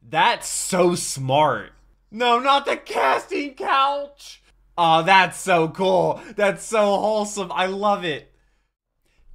That's so smart. No, not the casting couch. Oh, that's so cool. That's so wholesome. I love it.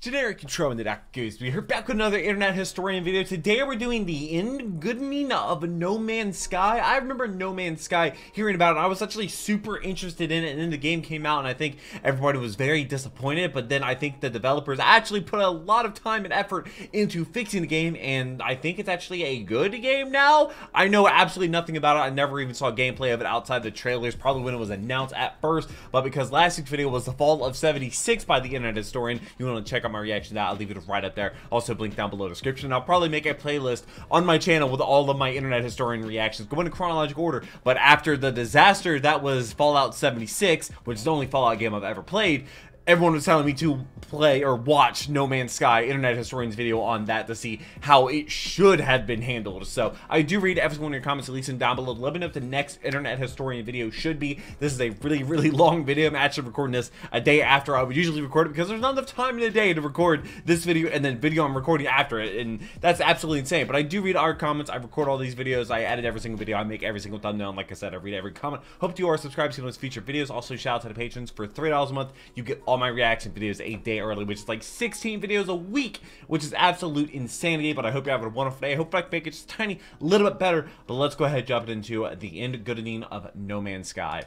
Generic Control in the Jacky. We're back with another internet historian video. Today we're doing the Engoodening of No Man's Sky. I remember No Man's Sky, hearing about it. I was actually super interested in it, and then the game came out, and I think everybody was very disappointed. But then I think the developers actually put a lot of time and effort into fixing the game, and I think it's actually a good game now. I know absolutely nothing about it. I never even saw gameplay of it outside the trailers, probably when it was announced at first. But because last week's video was the fall of 76 by the internet historian, you want to check out my reaction to that, I'll leave it right up there. Also, link down below the description. I'll probably make a playlist on my channel with all of my internet historian reactions, going in chronological order. But after the disaster that was Fallout 76, which is the only Fallout game I've ever played, everyone was telling me to play or watch No Man's Sky internet historian's video on that to see how it should have been handled. So I do read every one of your comments, at least down below. Let me know if the next internet historian video should be. This is a really long video. I'm actually recording this a day after I would usually record it because there's not enough time in the day to record this video and then video I'm recording after it, and that's absolutely insane. But I do read our comments. I record all these videos. I edit every single video. I make every single thumbnail. And like I said, I read every comment. Hope you are subscribed to those featured videos. Also, shout out to the patrons. For $3 a month, you get all my reaction videos a day early, which is like 16 videos a week, which is absolute insanity. But I hope you're having a wonderful day. I hope I can make it just a tiny little bit better. But let's go ahead and jump into the Engoodening of No Man's Sky.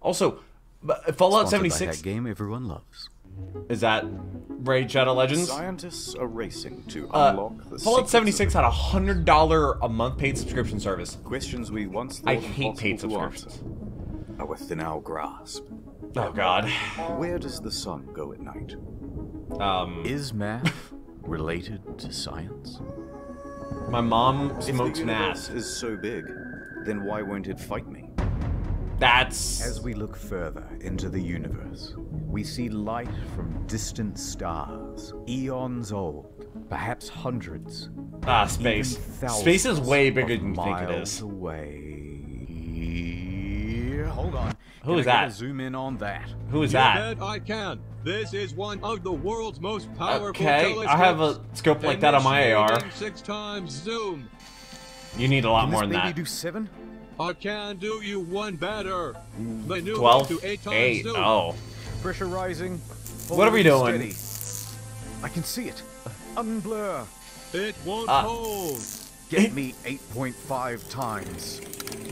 Also, Fallout 76 by that game everyone loves. Is that Raid Shadow Legends? Scientists are racing to unlock the Fallout 76 had a $100 a month paid subscription service. questions we once thought I hate paid impossible to subscriptions. answer are within our grasp. Oh god. Where does the sun go at night? Is math related to science? My mom If smokes the universe math. is so big, then why won't it fight me? That's... As we look further into the universe, we see light from distant stars, eons old, perhaps hundreds. space. even Space is way thousands bigger of than you think it miles is. Away. Hold on. Who Can is I get that? a zoom in on that. Who is You that? bet I can. This is one of the world's most powerful Okay, telescopes. I have a scope like that on my AR. Initiating 6 times zoom. You need a lot Can more this than baby that. do 7? I can do you one better. The new 12? one to 8 times 8. zoom. Oh. Pressure rising. What are we Hold doing? steady. I can see it. Unblur. It won't Ah. hold. Get me 8.5 times.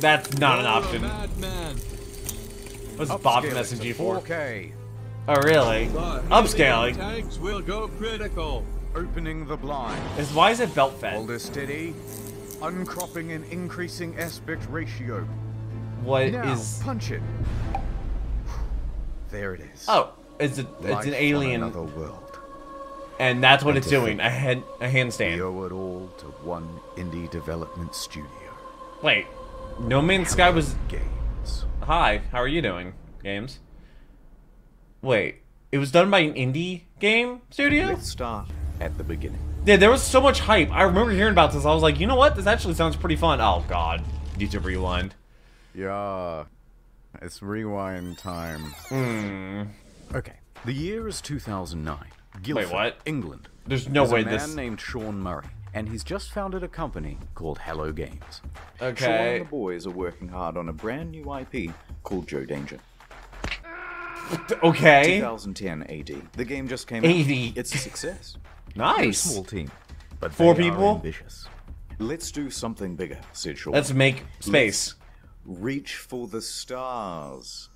That's not an You're option. a madman. What's Bob from Upscaling SMG to for? 4K. Oh, really? The Upscaling. helium tanks will go critical. Opening the blind. Why is it belt fed? Hold her steady. Uncropping and increasing aspect ratio. What Now, is... punch it. There it is. Oh, it's an Life on alien, another world. and that's what And it's to doing. think A We handstand. owe it all to one indie development studio. Wait, No Man's Sky was... Games. Hi, how are you doing, games? Wait, it was done by an indie game studio? Let's start at the beginning. Yeah, there was so much hype. I remember hearing about this. I was like, you know what? This actually sounds pretty fun. Oh, God. Need to rewind. Yeah. It's rewind time. Okay. The year is 2009. Guildford, what? England. There's no There's way a man this... named Sean Murray, and he's just founded a company called Hello Games. Sean Okay. and the boys are working hard on a brand new IP called Joe Danger. Okay. 2010 AD. The game just came 80. out. It's a success. Nice. Small team, but 4 they people? are ambitious. Let's do something bigger, said Sean. Let's make space. Reach for the stars.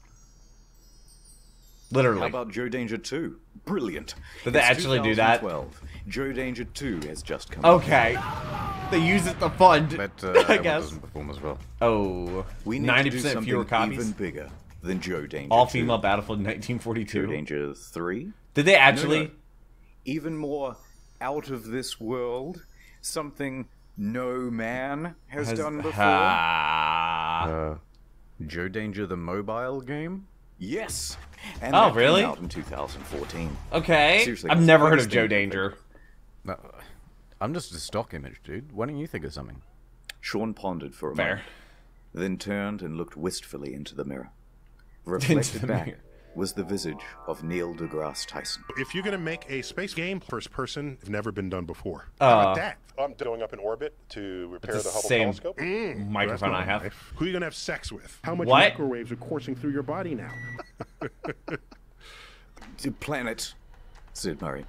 How Literally. about Joe Danger 2? Brilliant. Did they It's actually do that? 2012. Joe Danger 2 has just come out. Okay. They use it to fund, But I guess. doesn't perform as well. Oh, We need to do 90% something fewer copies. even bigger than Joe Danger All 2. female Battlefield Joe 1942. Danger 3? Did they actually? No. Even more out of this world. Something no man has done before. Joe Danger the mobile game? Yes. And Oh, that really? came out in 2014. Okay. Seriously, I've guys, never heard biggest of Joe thing- Danger. No, I'm just a stock image, dude. Why don't you think of something? Sean pondered for a Fair. moment, then turned and looked wistfully into the mirror. Into Reflected the back, mirror. was the visage of Neil deGrasse Tyson. If you're going to make a space game, first person, it's never been done before. How about that? I'm going up in orbit to repair the Hubble telescope. Microphone I have. Who are you going to have sex with? How much What? microwaves are coursing through your body now? Planet, said Murray.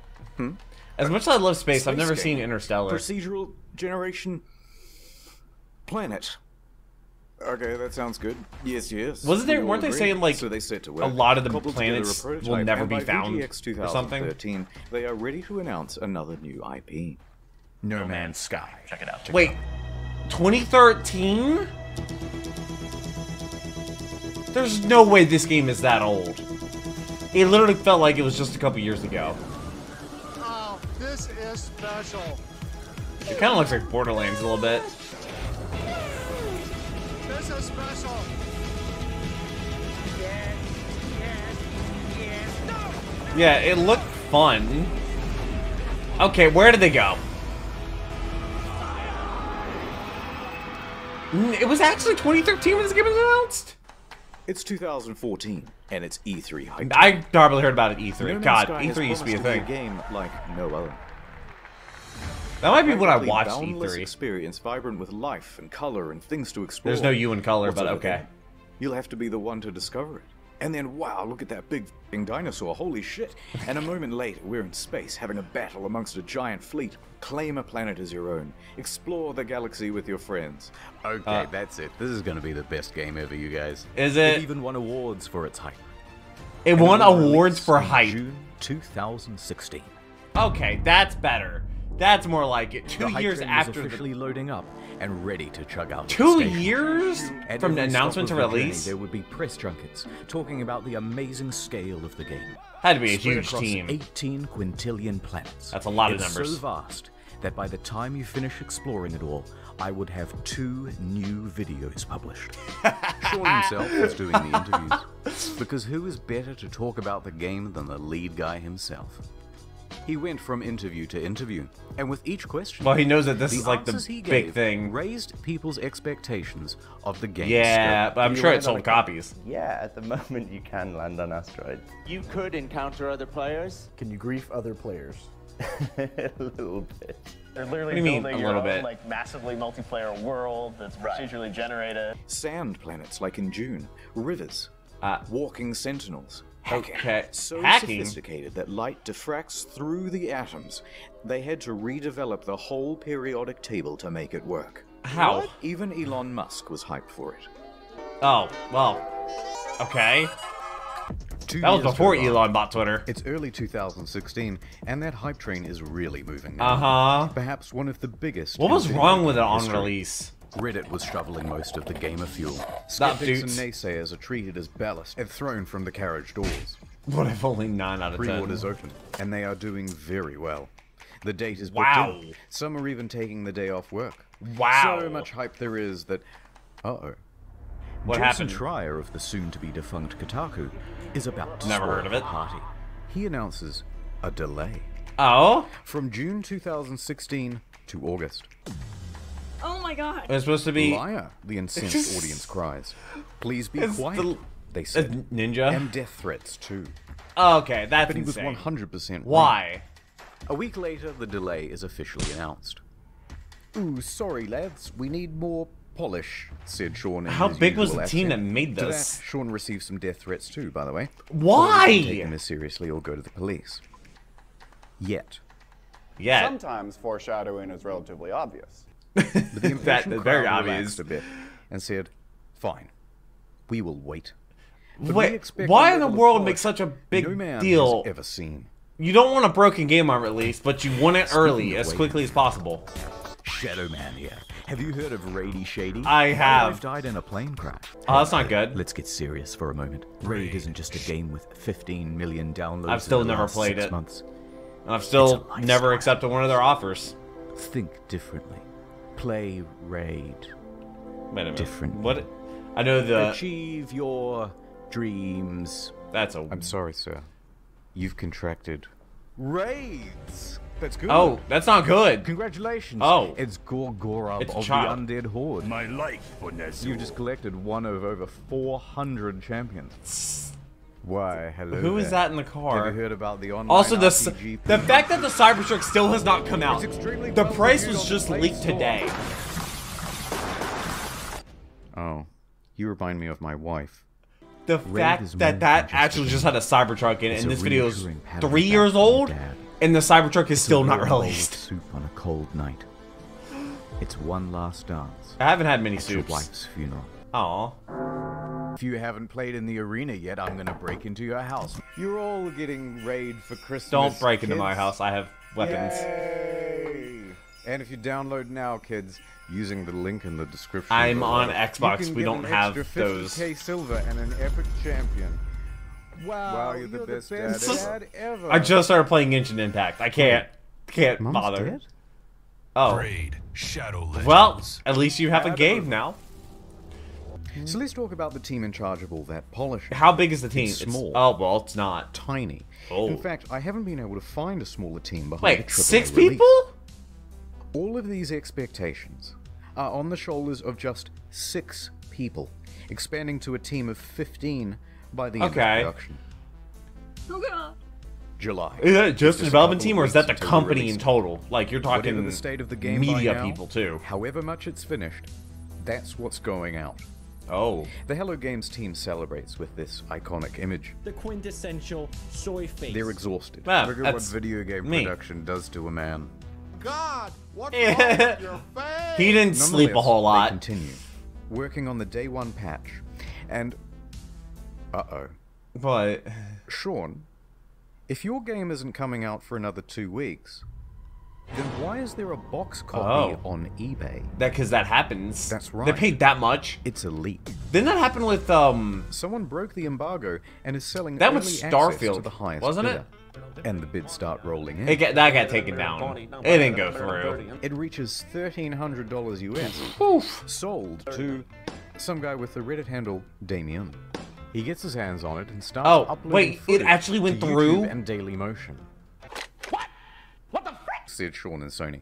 As much as I love space, I've never game. seen Interstellar. Procedural generation. Planet. Okay, that sounds good. Yes, yes. Wasn't there? We all Weren't they agree. saying like so they set to a work, lot of the cobbled together a planets prototype, will never and be by found VGX or something? 2013, they are ready to announce another new IP. No Man's Sky. Check it out. Wait, 2013? There's no way this game is that old. It literally felt like it was just a couple years ago. Oh, this is special. It kind of looks like Borderlands a little bit. This is special. Yeah, it looked fun. Okay, where did they go? It was actually 2013 when this game was announced? It's 2014, and it's E3 hype. I probably heard about it at No E3. Man's God, Sky has E3 used to be a promised thing. game like no other. That might be what I Practically watched boundless E3. experience, vibrant with life and color and things to explore. There's no you in color, What's but over okay. there? You'll have to be the one to discover it. And then, wow, look at that big f***ing dinosaur, holy shit. And a moment later, we're in space, having a battle amongst a giant fleet. Claim a planet as your own. Explore the galaxy with your friends. Okay, that's it. This is going to be the best game ever, you guys. Is It it? even won awards for its hype. It And won will awards release for in hype. June 2016. Okay, that's better. That's more like it. The 2 hype years train after is the... officially loading up and ready to chug out. the 2 station. years At from the every stop announcement to of the journey, release? there would be press junkets talking about the amazing scale of the game. Had to be a Spread huge across team. 18 quintillion planets. That's a lot of It's numbers. so vast that by the time you finish exploring it all, I would have 2 new videos published. Sean himself was doing the interviews. Because who is better to talk about the game than the lead guy himself? He went from interview to interview, and with each question, Well, he knows that this the is like the answers he big gave thing. raised people's expectations of the game. Yeah, but I'm You sure land it on sold a- copies. Yeah, at the moment you can land on asteroids. You could encounter other players. Can you grief other players? A little bit. They're literally What do you mean, building a your little own, bit? like, massively multiplayer world that's procedurally generated. Sand planets like in June. Rivers. Uh, Walking sentinels. Hacking. Okay, So hacking? sophisticated that light diffracts through the atoms. They had to redevelop the whole periodic table to make it work. How? Even Elon Musk was hyped for it. Oh, well. Okay. 2 That was years before go by. Elon bought Twitter. It's early 2016, and that hype train is really moving now. Uh-huh. Perhaps one of the biggest. What in was video wrong with it game on history. release? Reddit was shoveling most of the gamer fuel. Stop, Skeptics and dudes. naysayers are treated as ballast and thrown from the carriage doors. What if only 9 out of 10? Pre-orders open, and they are doing very well. The date is booked Wow. in. Some are even taking the day off work. Wow. So much hype there is that... Uh-oh. What Jason happened? Schreier of the soon-to-be defunct Kotaku is about to Never spoil heard of the it. party. He announces a delay Oh? from June 2016 to August. Oh my god. It was supposed to be... Liar, the incensed audience cries. Please be It's quiet, the- they said. Ninja? And death threats, too. Okay, that's But he was insane. 100% wrong. Why? A week later, the delay is officially announced. Ooh, sorry, lads. We need more polish, said Sean. in How his big was usual the team accent. that made To this? that, Sean received some death threats too, by the way. Why? Don't take them as seriously or go to the police. Yet. Yeah. Sometimes foreshadowing is relatively obvious. But the impatient That's very crowd obvious. relaxed a bit and said, fine, we will wait. But we Wait, expect why a in the level of world polish make such a big no man deal? has ever seen. You don't want a broken game on release, but you want it early, of as waiting. quickly as possible. Shadow Man here. Have you heard of Rady Shady? I My have. wife died in a plane crash. Oh, that's not good. Let's get serious for a moment. Raid isn't just a game with 15 million downloads. I've still in the never last played 6 it. months. And I've It's still a lifestyle. never accepted one of their offers. Think differently. Play Raid. Wait a minute. Different. What? I know the... Achieve your dreams. That's a... I'm sorry, sir. You've contracted raids. That's good. Oh, that's not good. Congratulations. Oh. It's Gorgorab It's a of the child. Undead Horde. My life, Vanessa. You've just collected one of over 400 champions. Why, hello. Who is that in the car? Have you heard about the online Also, the RPG fact that the Cybertruck still has not come out. The price was just leaked today. Oh, you remind me of my wife. The fact that actually just had a Cybertruck in it, and this video is 3 years old, and the Cybertruck is still not released. Soup on a cold night. It's one last dance. I haven't had many at your soups. wife's funeral. Aw. If you haven't played in the arena yet, I'm gonna break into your house. You're all getting raid for Christmas. Don't break into kids. my house. I have weapons. Yay! And if you download now, kids, using the link in the description. I'm below, on Xbox. you can We get don't an have extra those. 50K silver and an epic champion. Wow, you're the best dad ever. I just started playing Genshin Impact. I can't Mom's bother. dead? Oh. Raid Shadow Legends. Well, at least you have a game now. So let's talk about the team in charge of all that polishing. How big is the team? It's small. Oh, well, it's not. Tiny. Oh. In fact, I haven't been able to find a smaller team behind Wait, a AAA 6 release. people? All of these expectations are on the shoulders of just 6 people, expanding to a team of 15 by the end of production. Oh god. July. Is that just the a development couple team, or is that the weeks until company release in date. total? Like, you're talking Whatever the state of the game media by now, people, too. However much it's finished, that's what's going out. Oh. The Hello Games team celebrates with this iconic image. The quintessential soy face. They're exhausted. Ah, Look at what that's video game me. production does to a man. God, what's wrong with your face? He didn't sleep a whole lot. They continue, working on the day 1 patch. And... uh-oh. But... Sean, if your game isn't coming out for another 2 weeks, then why is there a box copy on eBay? Because that happens. That's right. They paid that much. It's a leak. Didn't that happen with, Someone broke the embargo and is selling that early was access Starfield, to the highest wasn't bidder. And the bids start rolling in. that got taken down. It didn't go through. It reaches $1,300 US. Oof. Sold to some guy with the Reddit handle Damien. He gets his hands on it and starts uploading wait, it footage actually went to through? YouTube and Daily Motion. What the frick? Said Sean and Sony.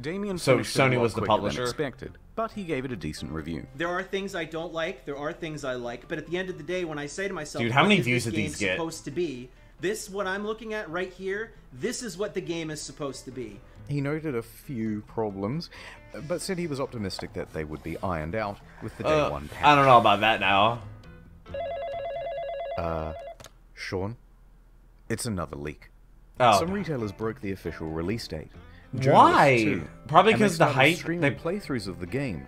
Damien So finished it a Sony lot was the quicker than publisher? expected, but he gave it a decent review. There are things I don't like. There are things I like. But at the end of the day, when I say to myself, Dude, how what many is views this did game these get? supposed to be? This, what I'm looking at right here, this is what the game is supposed to be. He noted a few problems, but said he was optimistic that they would be ironed out with the day 1 patch. I don't know about that now. Sean, it's another leak. Oh. Some retailers broke the official release date. Why? Journalists, too. Probably And they because the started hype. streaming playthroughs of the game.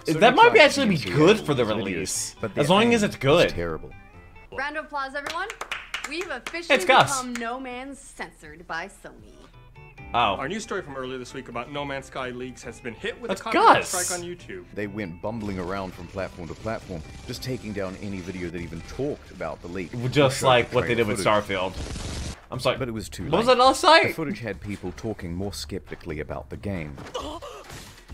That might be Sony actually be tried to good use for the videos, release, but as their long as aim it's good. was terrible. Round of applause, everyone. We've officially It's Gus. become No Man's censored by Sony. Oh. Our news story from earlier this week about No Man's Sky leaks has been hit with That's a copyright Gus. strike on YouTube. They went bumbling around from platform to platform, just taking down any video that even talked about the leak. Just or like showed what they did with trailer Starfield. I'm sorry. But it was too late. What was that last site? The footage had people talking more skeptically about the game.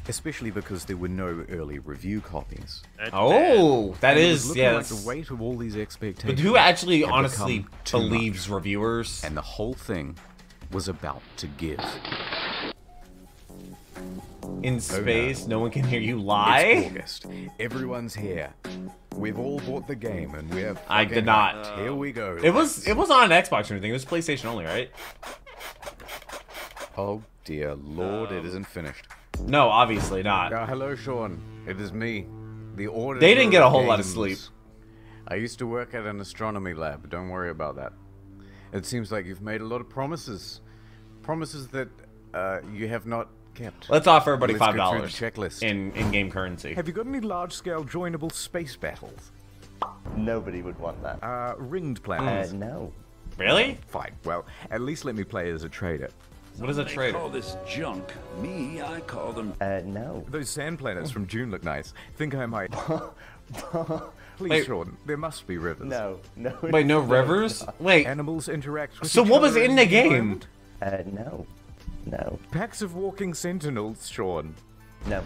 Especially because there were no early review copies. Oh, that And it was is, looking yeah. like the weight of all these expectations. But who actually had honestly become too believes much. reviewers? And the whole thing was about to give. In space, no one can hear you It's lie? August. Everyone's here. We've all bought the game, and we're. I did not. Here we go. It was on an Xbox or anything. It was PlayStation only, right? Oh dear Lord, it isn't finished. No, obviously not. Hello, Sean. It is me, the auditor. They didn't get a of whole lot of games. sleep. I used to work at an astronomy lab. Don't worry about that. It seems like you've made a lot of promises. Promises that you have not kept. Let's offer everybody Let's go $5 through the checklist. in-game currency. Have you got any large-scale joinable space battles? Nobody would want that. Ringed planets? No. Really? Fine. Well, at least let me play as a trader. What is a trader? They call this junk. Me, I call them. No. Those sand planets from June look nice. Think I might. Please, Wait. Sean. There must be rivers. No. Wait, no rivers? Wait. Animals interact with So each what was other in the game? environment? No. Packs of walking sentinels, Sean. No.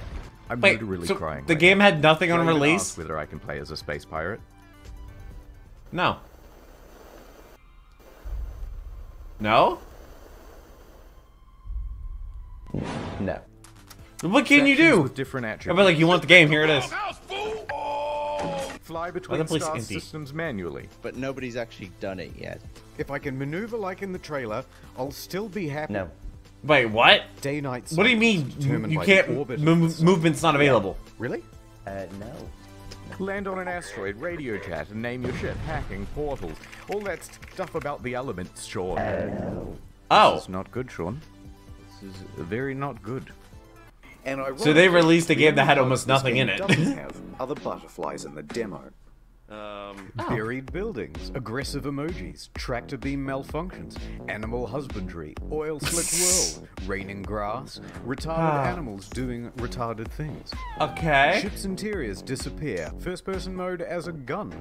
I'm Wait, literally so crying. the right game now. had nothing on Should I even release? ask whether I can play as a space pirate? No. No? No. What can you Sections do? with different I'll attributes. be like, you want the game? Here it is. Fly the between place star empty? systems manually. But nobody's actually done it yet. If I can maneuver like in the trailer, I'll still be happy. No. Wait, what? Day-night. What do you mean? determined You by can't. the orbit of the sun. Movement's not available. Really? No. Land on an asteroid, radio chat, and name your ship, hacking, portals, all that stuff about the elements, Sean. Oh. This is not good, Sean. This is very not good. And So they released a the game that had only almost part this nothing in game it. doesn't have other butterflies in the demo. Buried buildings, aggressive emojis, tractor beam malfunctions, animal husbandry, oil slick world, raining grass, retarded animals doing retarded things. Okay. Ships' interiors disappear. First person mode as a gun.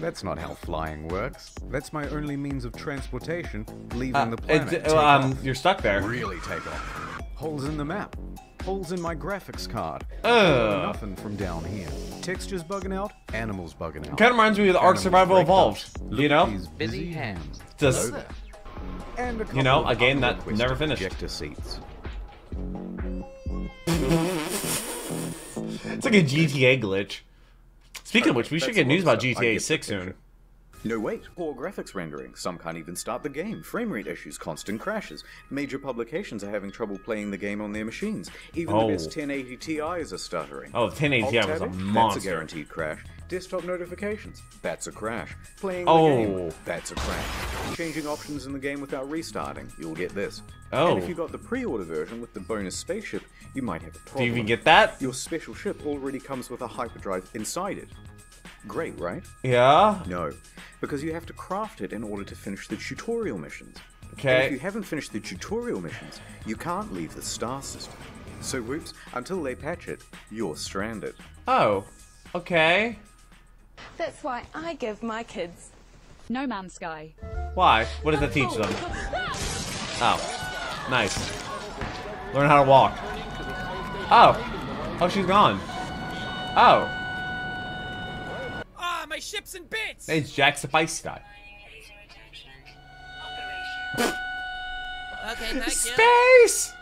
That's not how flying works. That's my only means of transportation, leaving the planet. Take off. You're stuck there. Really take off. Holes in the map. Holes in my graphics card. Nothing from down here. Textures bugging out, animals bugging out. Kind of reminds me of the Ark Survival Evolved. You know? Busy hands. Just, And you know, a game that never finished. Ejector seats. It's like a GTA glitch. Speaking of which, we should get news about GTA 6 soon. No wait, poor graphics rendering. Some can't even start the game. Frame rate issues, constant crashes. Major publications are having trouble playing the game on their machines. Even the best 1080 Ti's are stuttering. Oh, the 1080 Ti was a monster. That's a guaranteed crash. Desktop notifications. That's a crash. Playing the game. That's a crash. Changing options in the game without restarting. You'll get this. Oh. And if you got the pre-order version with the bonus spaceship, you might have a problem. Do you even get that? Your special ship already comes with a hyperdrive inside it. Great, right? Yeah? No, because you have to craft it in order to finish the tutorial missions. Okay. And if you haven't finished the tutorial missions, you can't leave the star system. So whoops, until they patch it, you're stranded. Oh. Okay. That's why I give my kids No Man's Sky. Why? What does that teach them? Oh. Nice. Learn how to walk. Oh. Oh, she's gone. Oh. Ah, my ship's in bits! Hey, it's Jack Spice Guy. Okay, thank Space!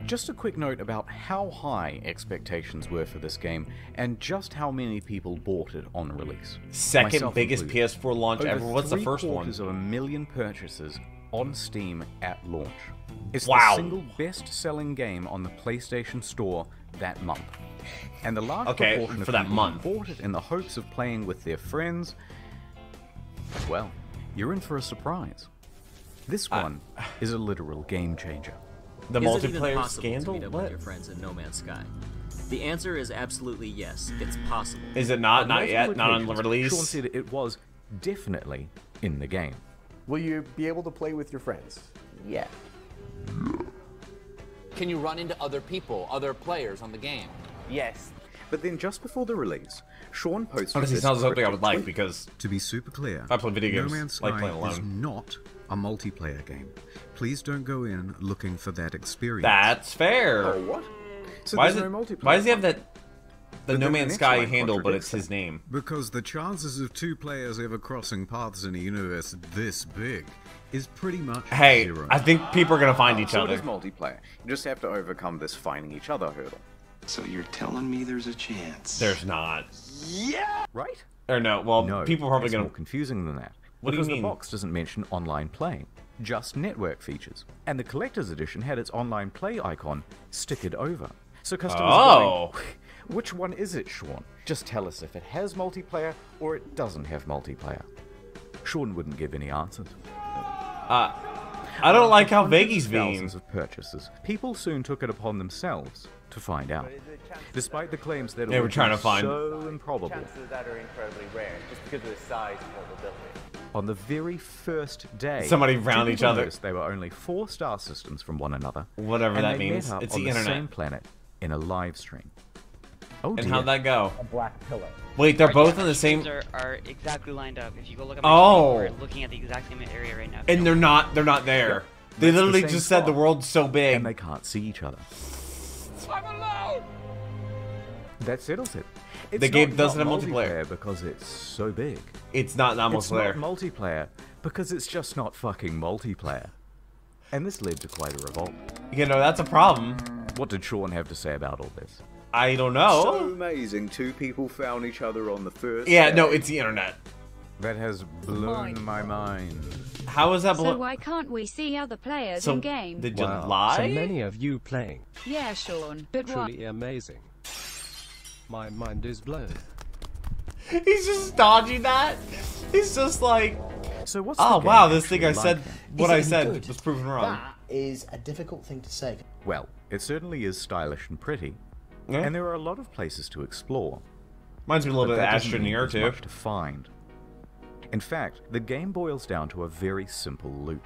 Just a quick note about how high expectations were for this game, and just how many people bought it on release. Second Myself biggest included. PS4 launch Over ever. What's the first one? 750,000 purchases on Steam at launch. It's Wow. the single best-selling game on the PlayStation Store that month. And the large Okay, proportion of for that people month. who bought it in the hopes of playing with their friends, well, you're in for a surprise. This one is a literal game changer. The Is it even multiplayer possible scandal? to meet up What? with your friends in No Man's Sky? The answer is absolutely yes. It's possible. Is it not? On Not yet? multiple Not on occasions, release? Sean said it was definitely in the game. Will you be able to play with your friends? Yeah. Can you run into other people, other players on the game? Yes. But then just before the release, Sean posted Honestly, this sounds something I cryptic would like tweet. because To be super clear, if I play video games, No Man's like Sky playing is alone. not a multiplayer game. Please don't go in looking for that experience. That's fair. Oh, what? So Why there's is no it? multiplayer Why does he have fun? that? The But No then the Man's next Sky line handle, but contradicts it's his name. Because the chances of two players ever crossing paths in a universe this big is pretty much Hey, zero. I think people are gonna find each So other. it is multiplayer. You just have to overcome this finding each other hurdle. So you're telling me there's a chance? There's not. Yeah! Right? Or no? Well, No, people are probably it's gonna. more confusing than that. What do you because mean? the box doesn't mention online playing, just network features. And the collector's edition had its online play icon stickered over. So customers Oh. going, which one is it, Sean? Just tell us if it has multiplayer or it doesn't have multiplayer. Sean wouldn't give any answers. I don't like how vague he's being. Thousands of purchases. People soon took it upon themselves to find out. Despite the claims that They it were would trying be to find- so improbable. Chances of that are incredibly rare, just because of the size and vulnerability. On the very first day, Somebody found two each people other. noticed they were only 4 star systems from one another. Whatever and that they means. met up It's on the internet. same planet in a live stream. Oh And dear. how'd that go? A black pillow. Wait, they're both in the same. Are exactly lined up. If you go look at my Oh. screen, we're looking at the exact same area right now. And they're not. They're not there. Yep. They That's the literally same just said the spot. world's so big. And they can't see each other. I'm alone! That settles it. It's The game not doesn't not have multiplayer. because it's so big. It's not It's multiplayer. not multiplayer because it's just not fucking multiplayer. And this led to quite a revolt. You know, that's a problem. What did Sean have to say about all this? I don't know. So amazing. Two people found each other on the first Yeah, day. no, it's the internet. That has blown my mind. How is that So why can't we see other players in game? Did you Wow, lie? so many of you playing. Yeah, Sean, but what? Truly amazing. My mind is blown. He's just dodging that. He's just like, so what's oh the wow, game this thing I actually said, like? what Is it I any said good? was proven wrong. That is a difficult thing to say. Well, it certainly is stylish and pretty, Yeah. and there are a lot of places to explore. Reminds me a little But bit of that doesn't Astro mean Near there's too. much to find. In fact, the game boils down to a very simple loop.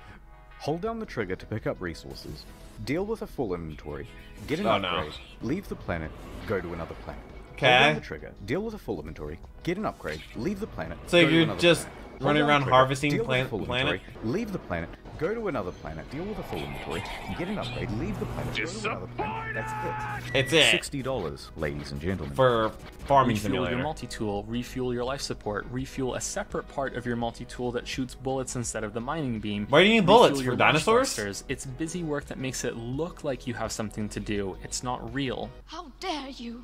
Hold down the trigger to pick up resources, deal with a full inventory, get an upgrade, leave the planet, go to another planet. Hold down the trigger, deal with a full inventory, get an upgrade, leave the planet. So go to you're another just planet. Hold running down the around trigger, harvesting deal with a planet, full inventory, leave the planet, go to another planet, deal with a full inventory, get an upgrade, leave the planet, go to another planet. That's it. It's it. $60, ladies and gentlemen. For farming refuel simulator. your multi-tool, refuel your life support, refuel a separate part of your multi-tool that shoots bullets instead of the mining beam. Why do you need refuel bullets? your For launch dinosaurs? thrusters. It's busy work that makes it look like you have something to do. It's not real. How dare you?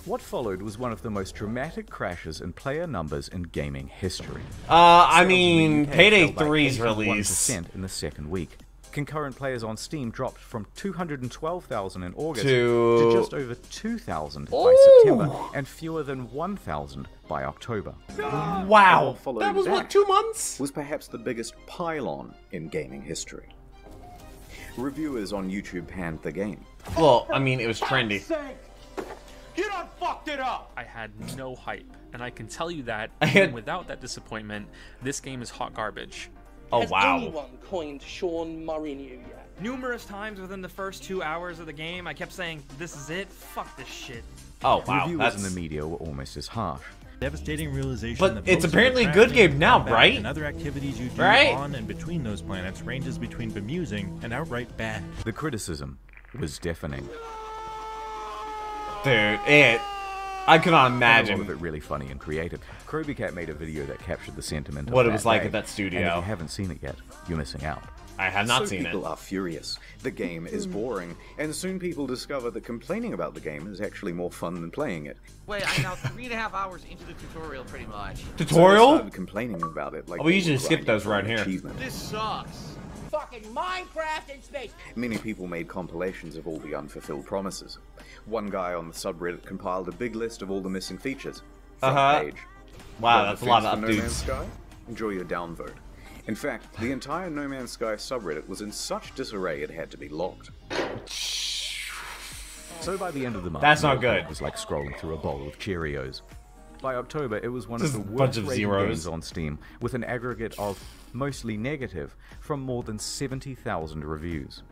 What followed was one of the most dramatic crashes in player numbers in gaming history. I mean, UK Payday fell by 3's 81% release. in the second week. Concurrent players on Steam dropped from 212,000 in August to just over 2,000 by Ooh. September and fewer than 1,000 by October. Wow, what followed that was what, 2 months? Was perhaps the biggest pylon in gaming history. Reviewers on YouTube panned the game. Well, I mean, it was trendy. You done fucked it up! I had no hype, and I can tell you that I even had- without that disappointment, this game is hot garbage. Oh, Has wow. anyone coined Sean Mourinho yet? Numerous times within the first 2 hours of the game, I kept saying, this is it? Fuck this shit. Oh, wow. Reviewers in the media were almost as harsh. Devastating realization But that it's most of apparently the a good crafting, game now, combat, right? And other activities you do Right? on and between those planets ranges between bemusing and outright bad. The criticism was deafening. Dude, I cannot And a imagine. lot of it really funny and creative. Krobie Cat made a video that captured the sentiment of What it that was like day. at that studio. And if you haven't seen it yet, you're missing out. I have not seen People it. are furious. The game is boring, and soon people discover that complaining about the game is actually more fun than playing it. Wait, I'm now 3.5 hours into the tutorial, pretty much. So they Tutorial? started complaining about it like Oh, we they usually were skip grinding those for right an here. achievement. This sucks. Fucking Minecraft in space. Many people made compilations of all the unfulfilled promises. One guy on the subreddit compiled a big list of all the missing features. Front page. Wow, No that's a lot of defense for No Man's updates. Sky? Enjoy your downvote. In fact, the entire No Man's Sky subreddit was in such disarray it had to be locked. So by the end of the month, That's not good. It was like scrolling through a bowl of Cheerios. By October, it was one Just of the a bunch of worst rated zeros. games on Steam, with an aggregate of mostly negative from more than 70,000 reviews.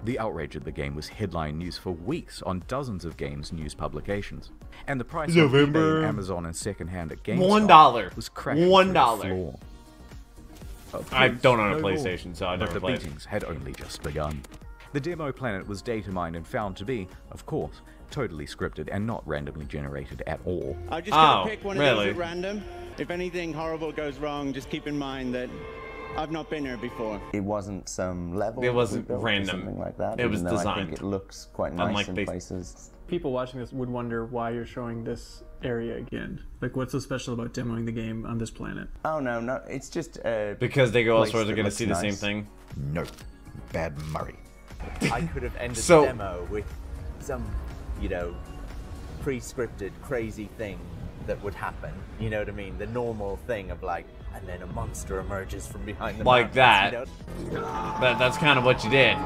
The outrage of the game was headline news for weeks on dozens of games news publications, and the price on November. eBay, Amazon, and secondhand at GameStop $1 was crashing $1. through the floor. Of I course, don't own a no more, PlayStation, so I but never the played. beatings had only just begun. The demo planet was data mined and found to be, of course, totally scripted and not randomly generated at all. I'm just going to pick one of those at random. If anything horrible goes wrong, just keep in mind that I've not been here before. It wasn't some level. It wasn't we built or random. Something like that. It was even though I designed. think it looks quite nice Unlike in they- places. People watching this would wonder why you're showing this area again. Like, what's so special about demoing the game on this planet? Oh no, it's just Because they go place elsewhere, they're that going to looks see the same nice. thing. No. Bad Murray. I could have ended So- the demo with some, pre-scripted crazy thing that would happen. You know what I mean? The normal thing of like, and then a monster emerges from behind the Like mountains, that. That's kind of what you did.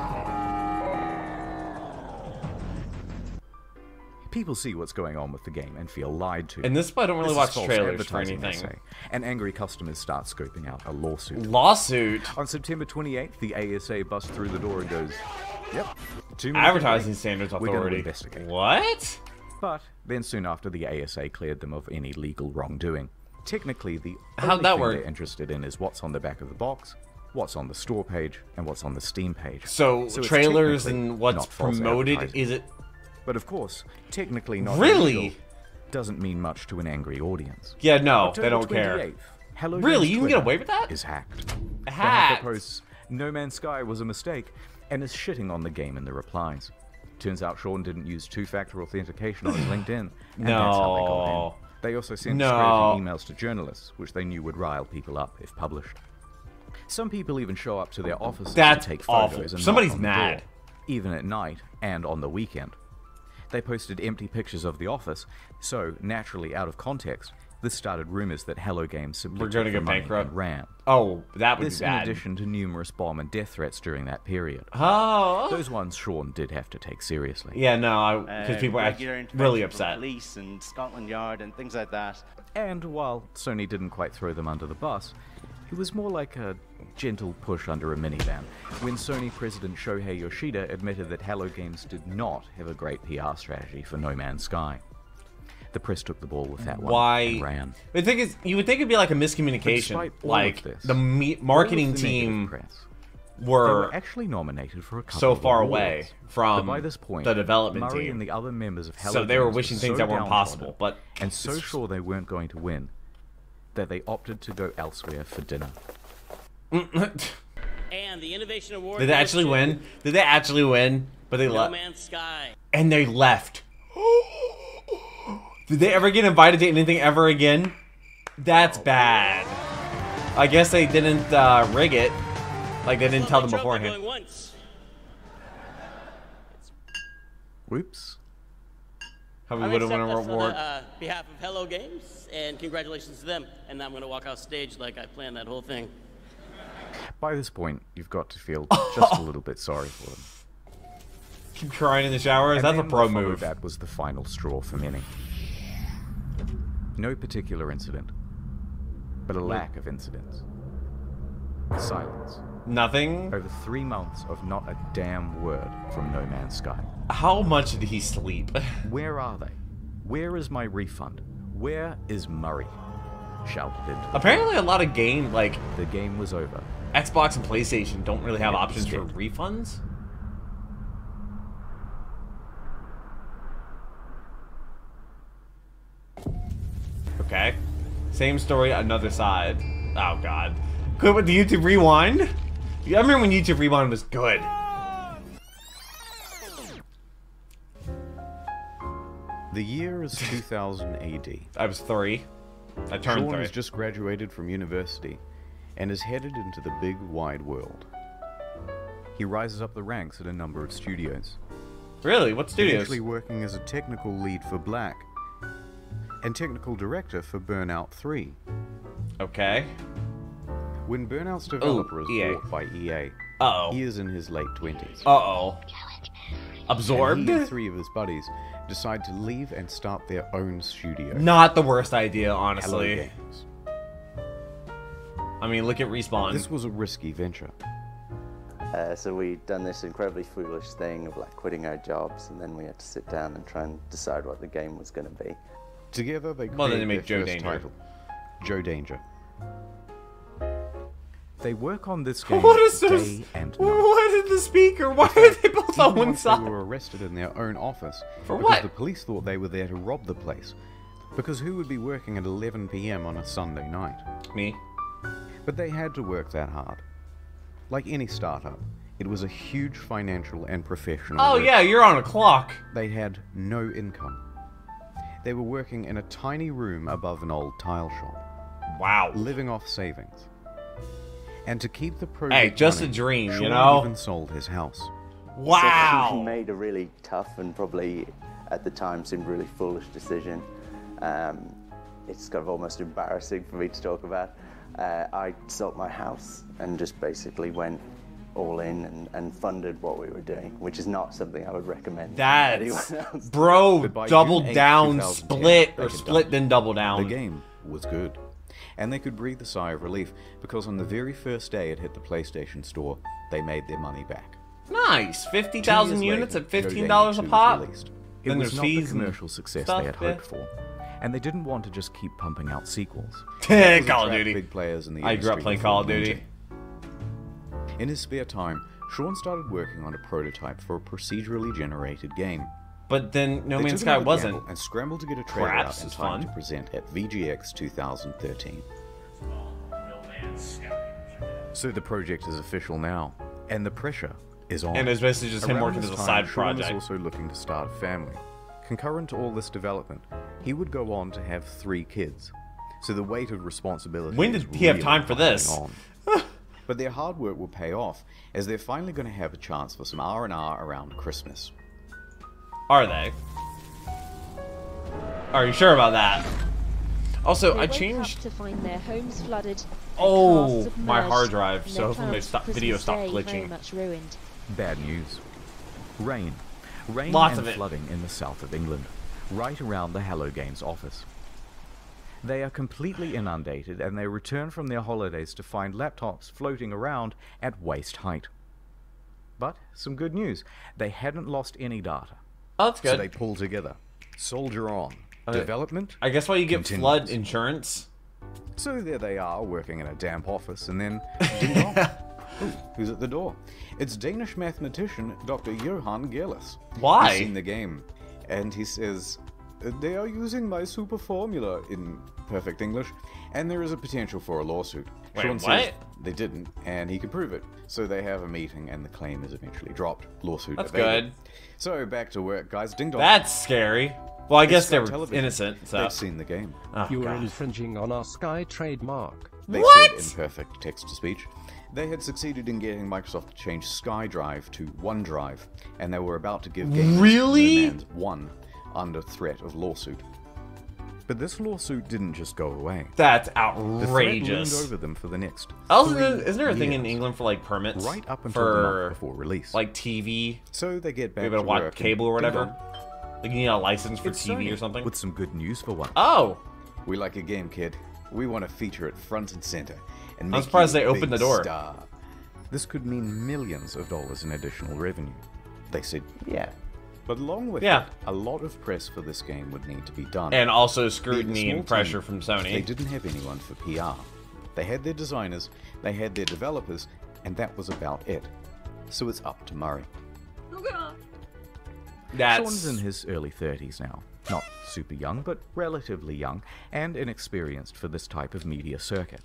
People see what's going on with the game and feel lied to. In this, I don't really This is watch false trailers for advertising, they anything. say, and angry customers start scoping out a lawsuit. Lawsuit? On September 28th, the ASA busts through the door and goes, "Yep, too many Advertising complaints. Standards We're gonna Authority. investigate." What? But then soon after, the ASA cleared them of any legal wrongdoing. Technically, the How'd only that thing work? they're interested in is what's on the back of the box, what's on the store page, and what's on the Steam page. So it's trailers technically and what's not false promoted, advertising. is it? But of course, technically not Really? illegal doesn't mean much to an angry audience. Yeah, no, October they don't care. 28th, Hello Really? Games You can get Twitter away with that? Is hacked. The Hacked. hacker posts No Man's Sky was a mistake and is shitting on the game in the replies. Turns out Sean didn't use two-factor authentication on his LinkedIn, and that's how they got in. They also sent disparaging emails to journalists, which they knew would rile people up if published. Some people even show up to their offices to take photos and somebody's knock on the mad. door, even at night and on the weekend. They posted empty pictures of the office, so, naturally out of context, this started rumors that Hello Games simply We're gonna took the get money bankrupt. and ran. Oh, that would This be bad. in addition to numerous bomb and death threats during that period. Oh. Those ones Sean did have to take seriously. Yeah, no, because people are really upset. Police and Scotland Yard and things like that. And while Sony didn't quite throw them under the bus, it was more like a gentle push under a minivan when Sony president Shohei Yoshida admitted that Hello Games did not have a great PR strategy for No Man's Sky. The press took the ball with that one and ran. The thing is, you would think it'd be like a miscommunication. Like the marketing team they were actually nominated for a couple so of far awards. away from But by this point, the development Murray team, and the other members of Hello so they were Games wishing were things so that weren't downtrodden possible. But and so sure they weren't going to win that they opted to go elsewhere for dinner. And the Innovation Award. Did they actually win? Did they actually win? But they left. No Man's Sky. And they left. Did they ever get invited to anything ever again? That's bad. I guess they didn't rig it. Like they didn't tell them beforehand. Whoops. How we would have won a reward. On behalf of Hello Games, and congratulations to them. And now I'm going to walk off stage like I planned that whole thing. By this point, you've got to feel just a little bit sorry for them. Keep crying in the showers? That's a pro move. That was the final straw for many. No particular incident, but a lack of incidents. Silence. Nothing? Over 3 months of not a damn word from No Man's Sky. How much did he sleep? Where are they? Where is my refund? Where is Murray? Shouted into the Apparently a lot of game, like... The game was over. Xbox and PlayStation don't really have options for refunds? Okay. Same story, another side. Oh, God. Quit with the YouTube Rewind? I remember when YouTube Rewind was good. The year is 2000 AD. I was 3. I turned Sean 3. has just graduated from university and is headed into the big wide world. He rises up the ranks at a number of studios. Really? What studios? Eventually working as a technical lead for Black and technical director for Burnout 3. Okay. When Burnout's developer is EA. bought by EA, he is in his late 20s. Uh-oh. Absorbed? And he and 3 of his buddies decide to leave and start their own studio. Not the worst idea, honestly. Hello Games. I mean, look at Respawn. This was a risky venture. So we'd done this incredibly foolish thing of like quitting our jobs, and then we had to sit down and try and decide what the game was going to be. Together they Well, then they created make their Joe first Danger. title, Joe Danger. They work on this game What is day this? and night. What is the speaker? Why are they both on one Once side? They were arrested in their own office For because what? the police thought they were there to rob the place. Because who would be working at 11 p.m. on a Sunday night? Me. But they had to work that hard. Like any startup, it was a huge financial and professional Oh, risk. yeah, you're on a clock. They had no income. They were working in a tiny room above an old tile shop. Wow. Living off savings. And to keep the project Hey, just running, a dream, you Sean know? even sold his house. Wow. So he made a really tough and probably at the time seemed really foolish decision. It's kind of almost embarrassing for me to talk about. I sold my house and just basically went all in and funded what we were doing, which is not something I would recommend anyone That's... else. Bro, But by double June 8th, down, 2010, split, they or had split done then it. double down. The game was good. And they could breathe a sigh of relief because on the very first day it hit the PlayStation Store, they made their money back. Nice. 50,000 units at $15 a Joe Danger pop. 2 was released. It Then was there's not fees the and commercial success stuff, they had yeah. hoped for, and they didn't want to just keep pumping out sequels. Call That of would attract Duty. Big players in the I grew up industry playing before Call of winter. Duty. In his spare time, Sean started working on a prototype for a procedurally generated game. But then No They Man's took Sky another wasn't. gamble and scrambled to get a trailer Craps out in is time fun. to present at VGX 2013. So the project is official now, and the pressure is on. And it's basically just him Around working this as a time, side Sean project. was also looking to start a family. Concurrent to all this development, he would go on to have 3 kids. So the weight of responsibility. When did he have time for this? But their hard work will pay off, as they're finally going to have a chance for some R&R around Christmas. Are they? Are you sure about that? Also, I changed. To find their homes flooded. Oh, my hard drive. So hopefully my video stopped glitching. Much ruined. Bad news. Rain. Rain Lots and of it. flooding in the south of England, right around the Hello Games office. They are completely inundated and they return from their holidays to find laptops floating around at waist height. But some good news. They hadn't lost any data. Oh, that's good. So they pull together. Soldier on. Development. I guess why you get continues. flood insurance. So there they are, working in a damp office, and then ding dong. Ooh, who's at the door? It's Danish mathematician Dr. Johan Gillis. Why? He's seen the game, and he says, "They are using my super formula," in perfect English, and there is a potential for a lawsuit. Wait, Sean what? says they didn't, and he can prove it. So they have a meeting, and the claim is eventually dropped. Lawsuit That's evaded. good. So back to work, guys. Ding dong. That's scary. Well, I guess Sky they were Television. innocent, so. They've seen the game. Oh, You are God. infringing on our Sky trademark. They What? said in perfect text-to-speech. They had succeeded in getting Microsoft to change SkyDrive to OneDrive, and they were about to give gamers Really? No Man's One under threat of lawsuit. But this lawsuit didn't just go away. That's The threat outrageous. loomed over them for the next Isn't there a thing in years, England for like permits? right up until the for month before release. like TV? So they get back Be able to to watch work cable or and ding whatever. dong. Like you need a license for It's TV Sony, or something. With some good news for once. Oh, We like a game, kid. We want to feature it front and center. And I'm make surprised you they a opened big the door. Star. This could mean millions of dollars in additional revenue. They said, yeah. But along with Yeah. it, a lot of press for this game would need to be done. and also Being a scrutiny small and pressure team, from They Sony. didn't have anyone for PR. They had their designers, they had their developers, and that was about it. So it's up to Murray. Sean's in his early 30s now. Not super young, but relatively young, and inexperienced for this type of media circuit.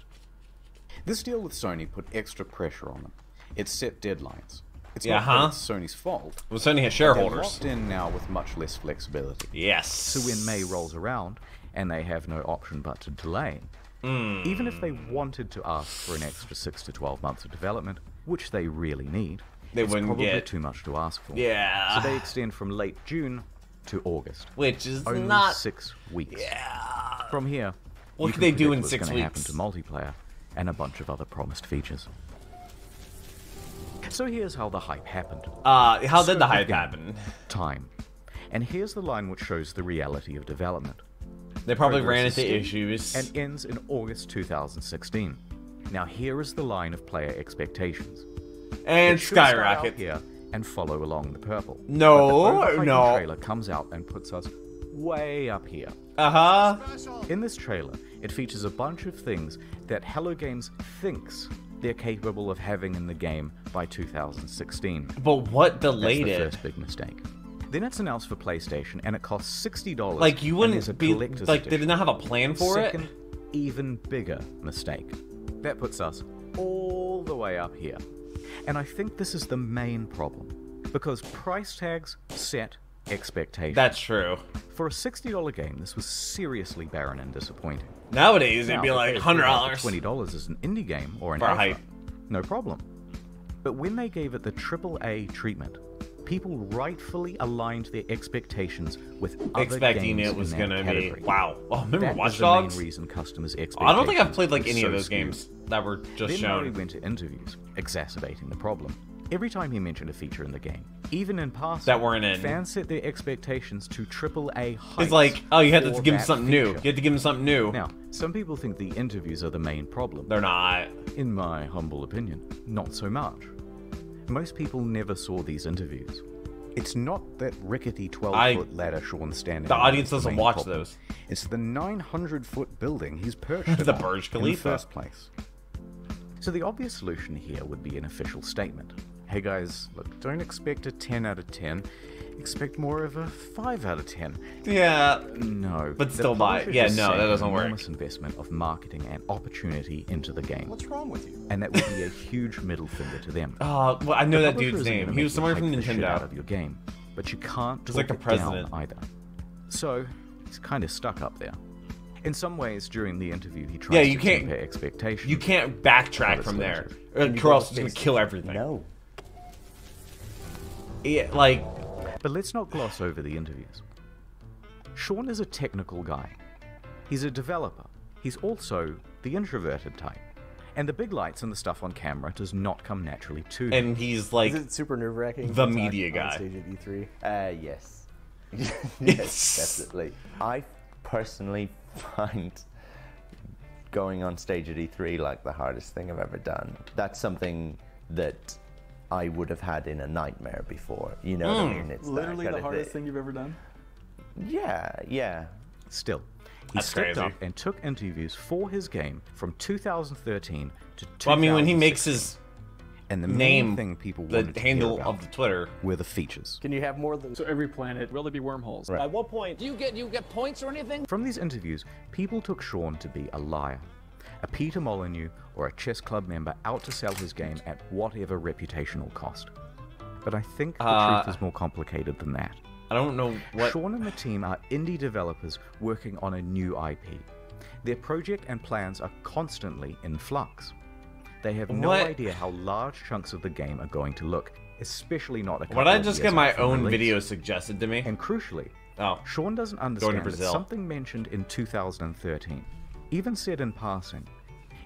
This deal with Sony put extra pressure on them. It set deadlines. It's Yeah, not huh? that it's Sony's fault. Well, Sony has but they're shareholders. locked in now with much less flexibility. Yes. So when May rolls around, and they have no option but to delay, even if they wanted to ask for an extra 6 to 12 months of development, which they really need, They it's wouldn't probably get- too much to ask for. Yeah. So they extend from late June to August. Which is only not 6 weeks. Yeah. From here, What you can they do predict in what's 6 gonna happen weeks? to multiplayer and a bunch of other promised features. So here's how the hype happened. How did the hype again, happen? Time. And here's the line which shows the reality of development. They probably Progress ran is into steady issues. and ends in August 2016. Now here is the line of player expectations. And It should start out skyrocket. here and follow along the purple. No, But the overhyped no. trailer comes out and puts us way up here. Uh-huh. In this trailer, it features a bunch of things that Hello Games thinks they're capable of having in the game by 2016. But what delayed That's the it? first big mistake. Then it's announced for PlayStation, and it costs $60. Like, you and there's a wouldn't be, collector's like, they edition. did not have a plan for Second, it? even bigger mistake. That puts us all the way up here. And I think this is the main problem, because price tags set expectations. That's true. For a $60 game, this was seriously barren and disappointing. Nowadays, it'd Now, be if like they had $100. $20 as an indie game or an For a alpha, hype. no problem. But when they gave it the AAA treatment, people rightfully aligned their expectations with other Expecting games it was in that gonna category. be wow. Oh, remember That Watch is Dogs? the main reason customers' expectations. I don't think I've played like were any of so those skewed. games that were just Then Murray shown. went to interviews, exacerbating the problem. Every time he mentioned a feature in the game, even in passing, That weren't in. fans set their expectations to AAA heights. It's like, oh, you had to for give them that something new. feature. You had to give them something new. Now, some people think the interviews are the main problem. They're not. In my humble opinion, not so much. Most people never saw these interviews. It's not that rickety 12-foot ladder Sean's standing The on audience that's doesn't main watch problem. those. It's the 900-foot building he's perched The on Burj in the Khalifa. first place. So the obvious solution here would be an official statement. Hey guys, look, don't expect a 10 out of 10. expect more of a 5 out of 10. Yeah. No. But The still buy it. publisher Yeah, just no, sank that an doesn't work. enormous investment of marketing and opportunity into the game. What's wrong with you? And that would be a huge middle finger to them. Well, I know The that publisher dude's isn't name. gonna He make was you somewhere from hype the shit Nintendo. out of your game, but you can't He's talk like the it president. down either. So he's kind of stuck up there. In some ways, during the interview, he tries to temper expectations. You can't backtrack from there, or else it's gonna kill everything. No. Yeah, like. But let's not gloss over the interviews. Sean is a technical guy. He's a developer. He's also the introverted type. And the big lights and the stuff on camera does not come naturally to him. And he's like Is it super nerve-wracking? the to talk media on guy. stage at E3? Yes. Yes, definitely. I personally find going on stage at E3 like the hardest thing I've ever done. That's something that I would have had in a nightmare before. You know what I mean? It's literally that the kind of hardest thing you've ever done. Yeah. Still, he That's stepped crazy. up and took interviews for his game from 2013 to 2016. Well, I mean, when he makes his and the name, main thing people the wanted to hear handle about of the Twitter, were the features. Can you have more than... So every planet, will there be wormholes? Right. At what point do you get points or anything? From these interviews, people took Sean to be a liar, a Peter Molyneux or a chess club member out to sell his game at whatever reputational cost. But I think the truth is more complicated than that. I don't know what... Sean and the team are indie developers working on a new IP. Their project and plans are constantly in flux. They have no What? idea how large chunks of the game are going to look, especially not a couple Would I of just years get my out from own release. video suggested to me? And crucially, Oh. Sean doesn't Going to understand that Brazil. something mentioned in 2013, even said in passing,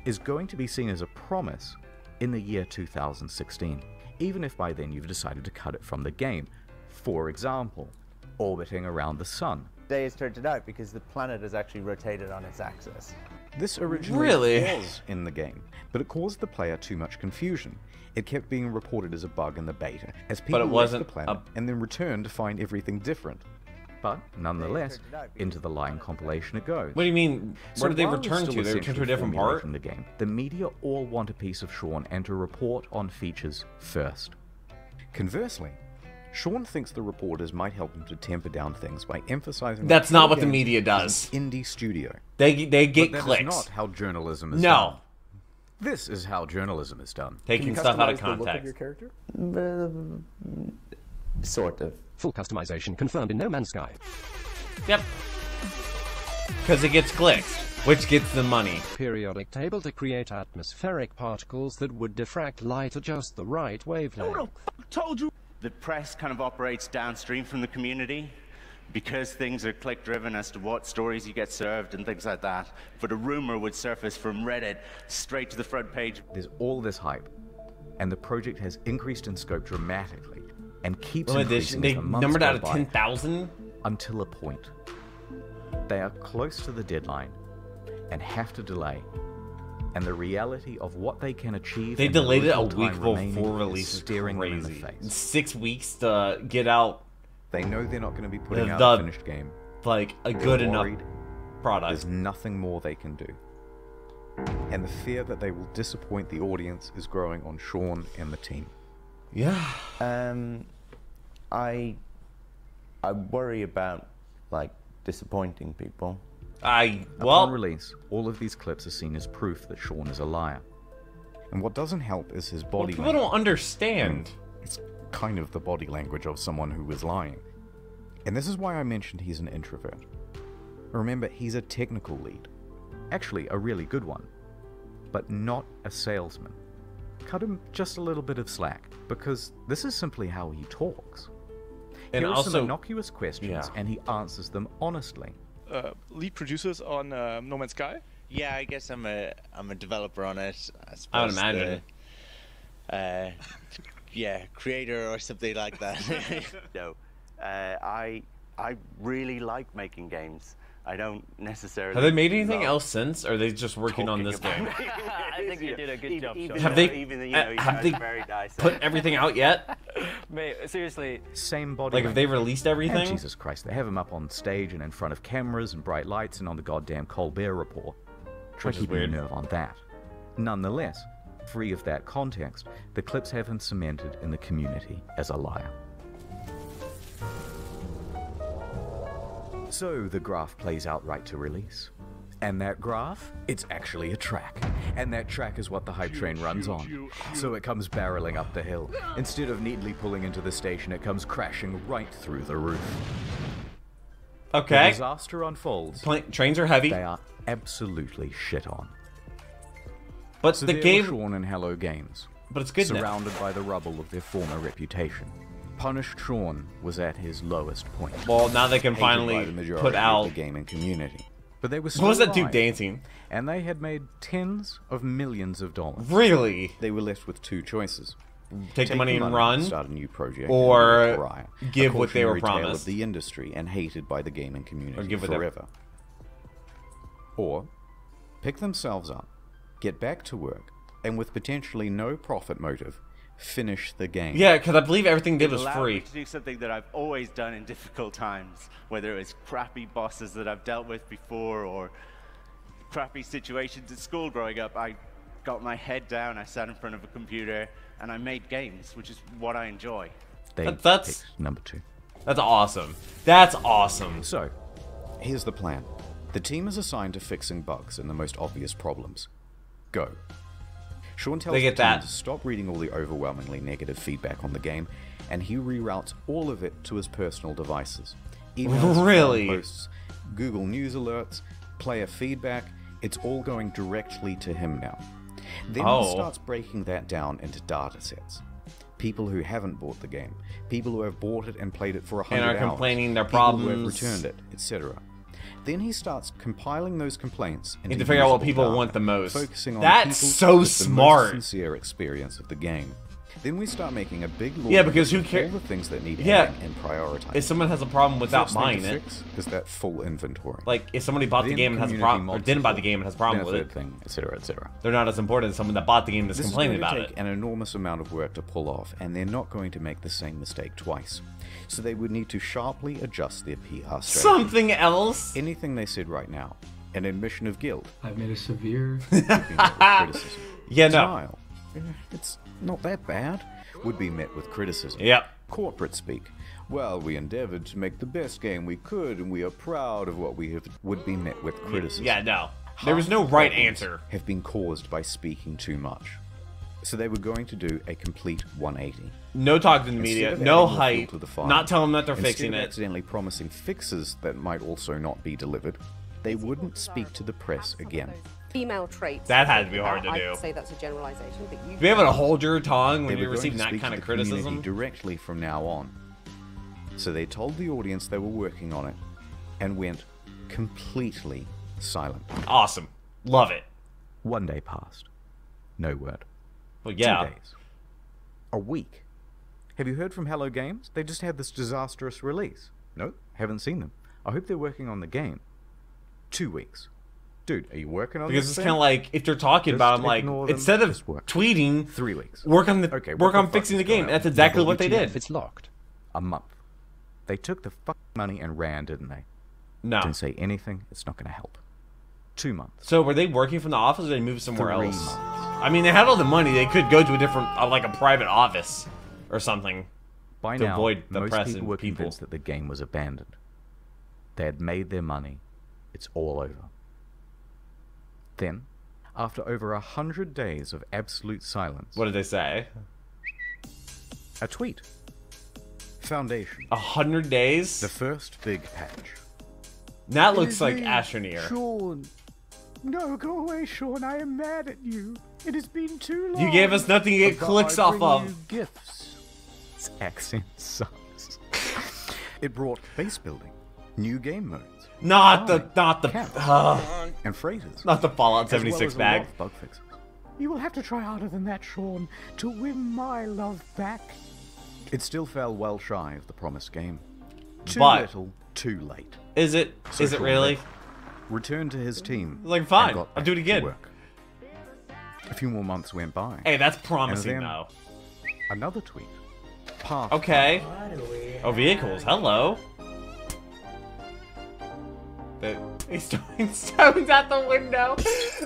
is going to be seen as a promise in the year 2016, even if by then you've decided to cut it from the game. For example, orbiting around the sun. Day has turned it out because the planet has actually rotated on its axis. This originally Really? was in the game, but it caused the player too much confusion. It kept being reported as a bug in the beta, as people it left wasn't the planet and then returned to find everything different. But nonetheless, into the lying compilation it goes. What do you mean? Where did they while it's return still to? They returned to a essentially different part? formulating the game. The media all want a piece of Sean and to report on features first. Conversely, Sean thinks the reporters might help him to temper down things by emphasizing. That's that not Hill what the Games media is does. an indie studio. They get But that clicks. is not how journalism is No. done. This is how journalism is done. Taking Can you stuff out of customize the look of context. your character? Sort of. Full customization confirmed in No Man's Sky. Yep. Because it gets clicks, which gets the money. Periodic table to create atmospheric particles that would diffract light at just the right wavelength. Told you. The press kind of operates downstream from the community because things are click-driven as to what stories you get served and things like that. But a rumor would surface from Reddit straight to the front page. There's all this hype, and the project has increased in scope dramatically and keeps Well, increasing they as the months numbered go out of by, 10,000? until a point. They are close to the deadline and have to delay. And the reality of what they can achieve. They in the delayed it a little week time remaining before is release. Is staring them in the crazy. face. 6 weeks to get out. They know they're not going to be putting out the- a finished game. Like a They're good enough worried product. There's nothing more they can do. And the fear that they will disappoint the audience is growing on Sean and the team. Yeah. I worry about like disappointing people. Upon release, all of these clips are seen as proof that Sean is a liar. And what doesn't help is his body people language. don't understand. And it's kind of the body language of someone who is lying. And this is why I mentioned he's an introvert. Remember, he's a technical lead. Actually, a really good one. But not a salesman. Cut him just a little bit of slack, because this is simply how he talks. And Here are also- some innocuous questions, Yeah. and he answers them honestly. Lead producers on No Man's Sky? Yeah, I guess I'm a developer on it. I would imagine. Yeah, creator or something like that. No, I really like making games. I don't necessarily. Have they made anything love else since, or are they just working on this game? I think you did a good job. Have they, you have they very nice. put everything out yet? Mate, seriously. Same body Like, have they language. released everything? And Jesus Christ, they have him up on stage and in front of cameras and bright lights and on the goddamn Colbert Report. Try Which is keeping your weird. nerve on that. Nonetheless, free of that context, the clips have him cemented in the community as a liar. So the graph plays out right to release. And that graph, it's actually a track. And that track is what the hype train runs on. So it comes barreling up the hill. Instead of neatly pulling into the station, it comes crashing right through the roof. Okay. The disaster unfolds. Trains are heavy. They are absolutely shit on. But so the game... Sean and Hello Games. But it's good surrounded by the rubble of their former reputation. Punished Sean was at his lowest point. Well, now they can finally put out the gaming community. But they were still what was that dude alive, dancing? And they had made tens of millions of dollars. Really? They were left with two choices. Take the money and run, start a new project, or give a what they were cautionary tale promised. of the industry and hated by the gaming community Or give forever. Or pick themselves up, get back to work, and with potentially no profit motive, finish the game. Yeah, because I believe everything they did was It allowed free. me to do something that I've always done in difficult times, whether it was crappy bosses that I've dealt with before or crappy situations at school growing up. I got my head down, I sat in front of a computer, and I made games, which is what I enjoy. That's number 2. That's awesome. That's awesome. So, here's the plan. The team is assigned to fixing bugs and the most obvious problems. Go. Sean tells the team to stop reading all the overwhelmingly negative feedback on the game, and he reroutes all of it to his personal devices. Emails, really? posts, Google News alerts, player feedback, it's all going directly to him now. Then he starts breaking that down into data sets. People who haven't bought the game, people who have bought it and played it for 100 hours, and are complaining their people problems, who have returned it, etc. Then he starts compiling those complaints and to figure out what people want the most. Focusing on That's people so with smart. The most sincere experience of the game. Then we start making a big laundry because who list of cares? all the things that need Yeah. adding and prioritizing. If someone has a problem without First thing buying to it, fix is that full inventory. like if somebody bought the Then game and has a community problem, or mods didn't buy support, the game and has a problem then with a it, third thing, etc., etc. they're not as important as someone that bought the game that's This complaining is going about to take it. an enormous amount of work to pull off, and they're not going to make the same mistake twice. So they would need to sharply adjust their PR strategy. Something else? Anything they said right now, an admission of guilt. I've made a severe criticism. Yeah, no. Denial. It's not that bad. Would be met with criticism. Yep. Corporate speak. Well, we endeavored to make the best game we could, and we are proud of what we have. Would be met with criticism. Yeah, no. There was no right answer. Have been caused by speaking too much. So they were going to do a complete 180. No talk to the media, no hype, not tell them that they're Instead fixing of it. accidentally promising fixes that might also not be delivered, they wouldn't speak to the press again. Female traits. That had to be hard to do. I'd say that's a generalization, but you Be able to hold your tongue when They you're were going receiving to that speak kind to of the community criticism. directly from now on. So they told the audience they were working on it and went completely silent. Awesome. Love it. 1 day passed. No word. Well, yeah. 2 days. A week. Have you heard from Hello Games? They just had this disastrous release. Nope, haven't seen them. I hope they're working on the game. 2 weeks. Dude, are you working on Because this it's kind of like if they're talking Just about them, like ignore them. instead of Just work. tweeting, 3 weeks. work on the Okay, what work the on fuck fixing is the game. going on? That's exactly what they WTF, did. It's locked. A month. They took the money and ran, didn't they? No. Didn't say anything. It's not going to help. 2 months. So were they working from the office, or they moved somewhere 3 else? months. I mean, they had all the money. They could go to a different, like a private office or something, By to now, avoid the most press people and were people. convinced that the game was abandoned. They had made their money. It's all over. Then, after over 100 days of absolute silence... What did they say? A tweet. Foundation. 100 days? The first big patch. That looks like Astroneer. Sean. No, go away, Sean. I am mad at you. It has been too long. You gave us nothing to get But clicks I off bring of. you gifts. This accent sucks. It brought base building, new game modes, Not the and phrases. Not the Fallout as well 76 as a bag. lot of bug fixes. You will have to try harder than that, Sean, to win my love back. It still fell well shy of the promised game. Too But- little, too late. Is it? So Is it Sean really? left, returned to his team. Like, and fine, got I'll do it back to again. work. A few more months went by. Hey, that's And promising then though. Another tweet. Path. Okay. Oh, vehicles. Hello. He's throwing stones out the window.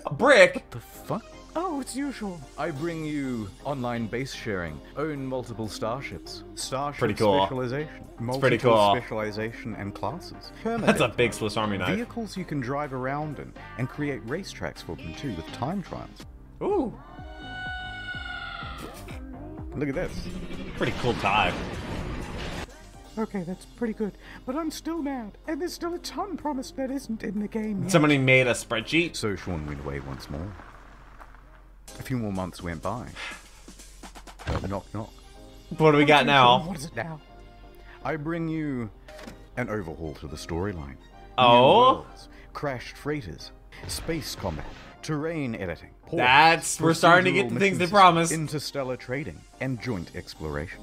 A brick. The fuck? Oh, it's usual. I bring you online base sharing, own multiple starships, starship Pretty cool. specialization, It's pretty multiple cool. specialization and classes. That's a big Swiss Army knife. Vehicles you can drive around in, and create racetracks for them too with time trials. Ooh. Look at this. Pretty cool tie. Okay, that's pretty good, but I'm still mad, and there's still a ton promised that isn't in the game yet. Somebody made a spreadsheet. So Sean went away once more. A few more months went by. Knock, knock. What do we got now? What is it now? I bring you an overhaul to the storyline. Oh? New worlds, crashed freighters, space combat, terrain editing. ports, We're starting to get the things they procedural promised. Interstellar trading, and joint exploration.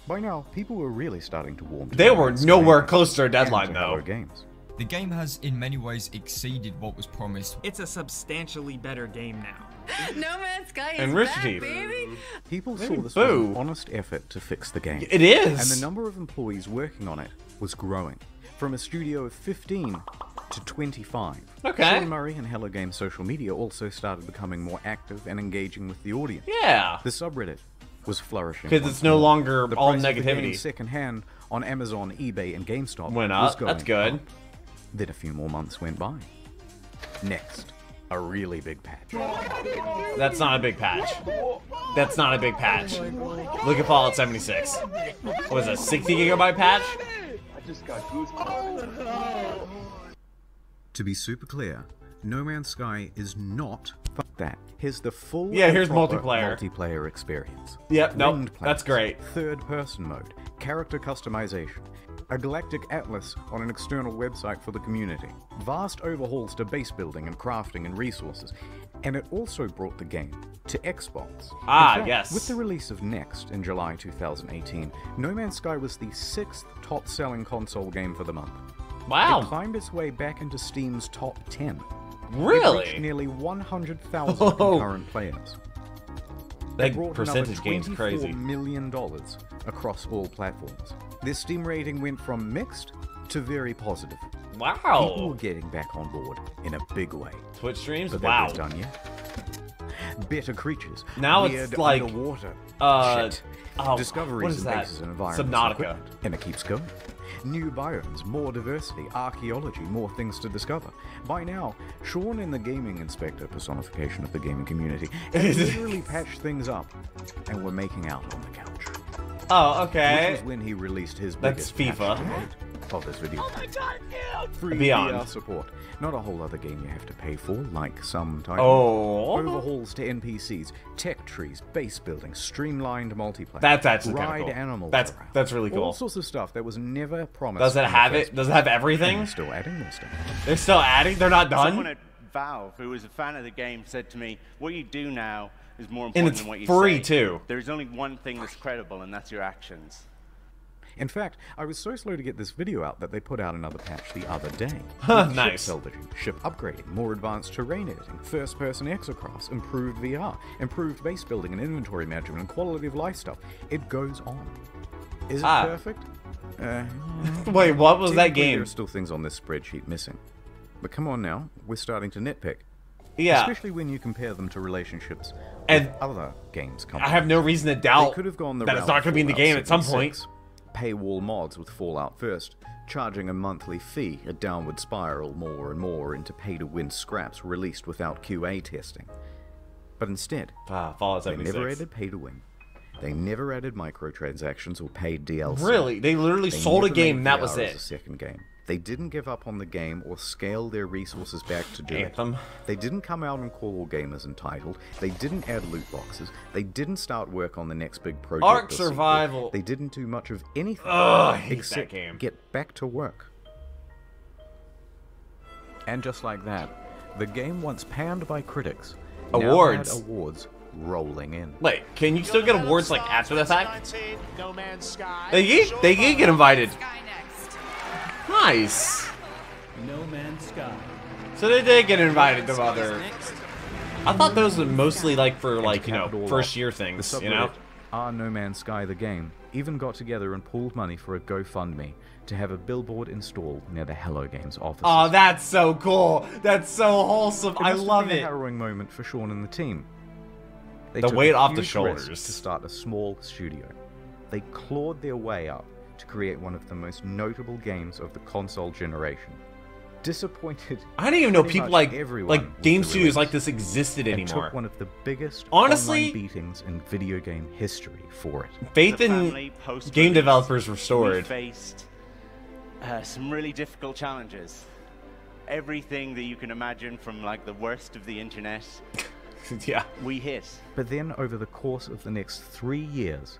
By now, people were really starting to warm to They No were Man's nowhere Sky close to their and deadline, to though. Hello Games. The game has, in many ways, exceeded what was promised. It's a substantially better game now. No Man's Sky is And Rooster back, Teeth. baby! People saw Maybe this was Boo. an honest effort to fix the game. It is. And the number of employees working on it was growing. From a studio of 15 to 25. Okay. Sean Murray and Hello Games social media also started becoming more active and engaging with the audience. Yeah. The subreddit was flourishing. Because once it's no more. longer The all price of the game negativity. secondhand on Amazon, eBay, and GameStop Went was up. going That's good. up. Then a few more months went by. Next, a really big patch. That's not a big patch. That's not a big patch. Look at Fallout 76. Was it a 60 gigabyte patch? I just got goosebumps. To be super clear, No Man's Sky is not fuck that. Here's the full Here's proper multiplayer experience. Yep, nope, Ringed that's planets, great. Third-person mode, character customization, a galactic atlas on an external website for the community, vast overhauls to base building and crafting and resources, and it also brought the game to Xbox. In fact, yes. With the release of Next in July 2018, No Man's Sky was the 6th top-selling console game for the month. Wow. It climbed its way back into Steam's top 10. Really? It reached nearly 100,000 concurrent players. That It brought percentage another game's crazy. $24 million across all platforms. Their Steam rating went from mixed to very positive. Wow. People were getting back on board in a big way. Twitch streams? But Wow. they're done yet. Better creatures. Now weird it's like, underwater shit. shit. Discoveries what is and that? bases and environments. Subnautica. Equipment. And it keeps going. New biomes, more diversity, archaeology, more things to discover. By now, Sean and the gaming inspector, personification of the gaming community, had literally patched things up and were making out on the couch. Oh, okay. Which was when he released his That's biggest patch FIFA. to date of this video. Oh my god, dude! Free Beyond. VR support. Not a whole other game you have to pay for, like some titles. Oh. Overhauls to NPCs, tech trees, base building, streamlined multiplayer. That's actually kinda ride cool. animals around. That's really cool. All sorts of stuff that was never promised. Does it in the have first it? Does it have everything? And they're still adding more stuff. They're still adding? They're not done? Someone at Valve, who was a fan of the game, said to me, what you do now is more And important it's than what you free, say. too. There's only one thing that's credible, and that's your actions. In fact, I was so slow to get this video out that they put out another patch the other day. Huh, With nice. Ship salvaging, ship upgrading, more advanced terrain editing, first-person exocrafts, improved VR, improved base building and inventory management, and quality of life stuff. It goes on. Is it perfect? Wait, what was that Technically, game? There are still things on this spreadsheet missing. But come on now, we're starting to nitpick. Yeah. Especially when you compare them to relationships And with other games. I have no reason to doubt They could have gone the that route it's not of going to be in the Fallout game at some 76, point. Paywall mods with Fallout First, charging a monthly fee, a downward spiral more and more into pay-to-win scraps released without QA testing. But instead, Fallout they 76. never added pay-to-win. They never added microtransactions or paid DLC. Really? They literally sold a never game made and that was VR as it. a second game. They didn't give up on the game or scale their resources back to do Anthem. it. They didn't come out and call all gamers entitled. They didn't add loot boxes. They didn't start work on the next big project. Ark or sequel. Survival. They didn't do much of anything Ugh, I hate that except game. get back to work. And just like that, the game once panned by critics Awards. now had awards rolling in. Wait, can you still get awards like after the fact? No Man's Sky. They did get invited. Nice. No Man's Sky. So they did get invited to other. I thought those were mostly like for like, you know, first year things, you know? Our No Man's Sky the game even got together and pooled money for a GoFundMe to have a billboard installed near the Hello Games offices. Oh, that's so cool. That's so wholesome. I must have love been it. a harrowing moment for Sean and the team. They The took weight a off the huge shoulders. risk to start a small studio. They clawed their way up to create one of the most notable games of the console generation. Disappointed. I didn't even know pretty people much like everyone game with the studios like release, this existed and anymore. took one of the biggest Honestly, online beatings in video game history for it. Faith The in family, game post-release, developers We restored. faced some really difficult challenges. Everything that you can imagine from like the worst of the internet. Yeah. We hit. But then, over the course of the next 3 years,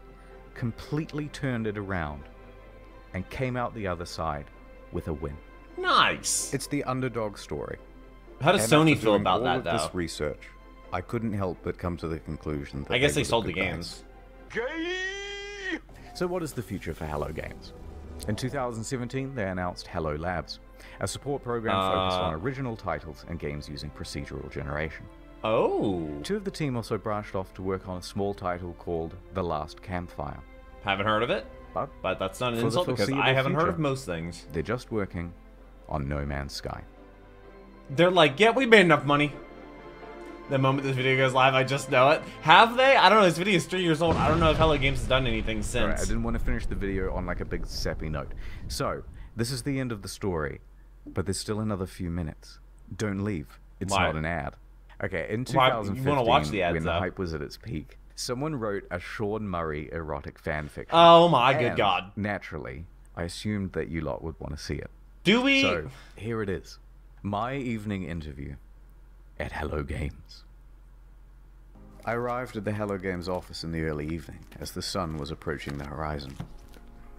completely turned it around and came out the other side with a win. Nice. It's the underdog story. How does And Sony after feel doing about all that, of though? this research, I couldn't help but come to the conclusion that I guess they were sold the good games. guys. So what is the future for Hello Games? In 2017, they announced Hello Labs, a support program focused on original titles and games using procedural generation. Oh. Two of the team also branched off to work on a small title called The Last Campfire. Haven't heard of it, but that's not an insult because I haven't heard of most things. They're just working on No Man's Sky. They're like, yeah, we made enough money. The moment this video goes live, I just know it. Have they? I don't know. This video is 3 years old. I don't know if Hello Games has done anything since. Alright, I didn't want to finish the video on like a big sappy note. So, this is the end of the story, but there's still another few minutes. Don't leave. It's Why? not an ad. Okay, in Why? 2015, You wanna watch the ads, when the though. hype was at its peak, someone wrote a Sean Murray erotic fanfiction. Oh my good And, God. Naturally, I assumed that you lot would want to see it. Do we? So, here it is. My evening interview at Hello Games. I arrived at the Hello Games office in the early evening, as the sun was approaching the horizon.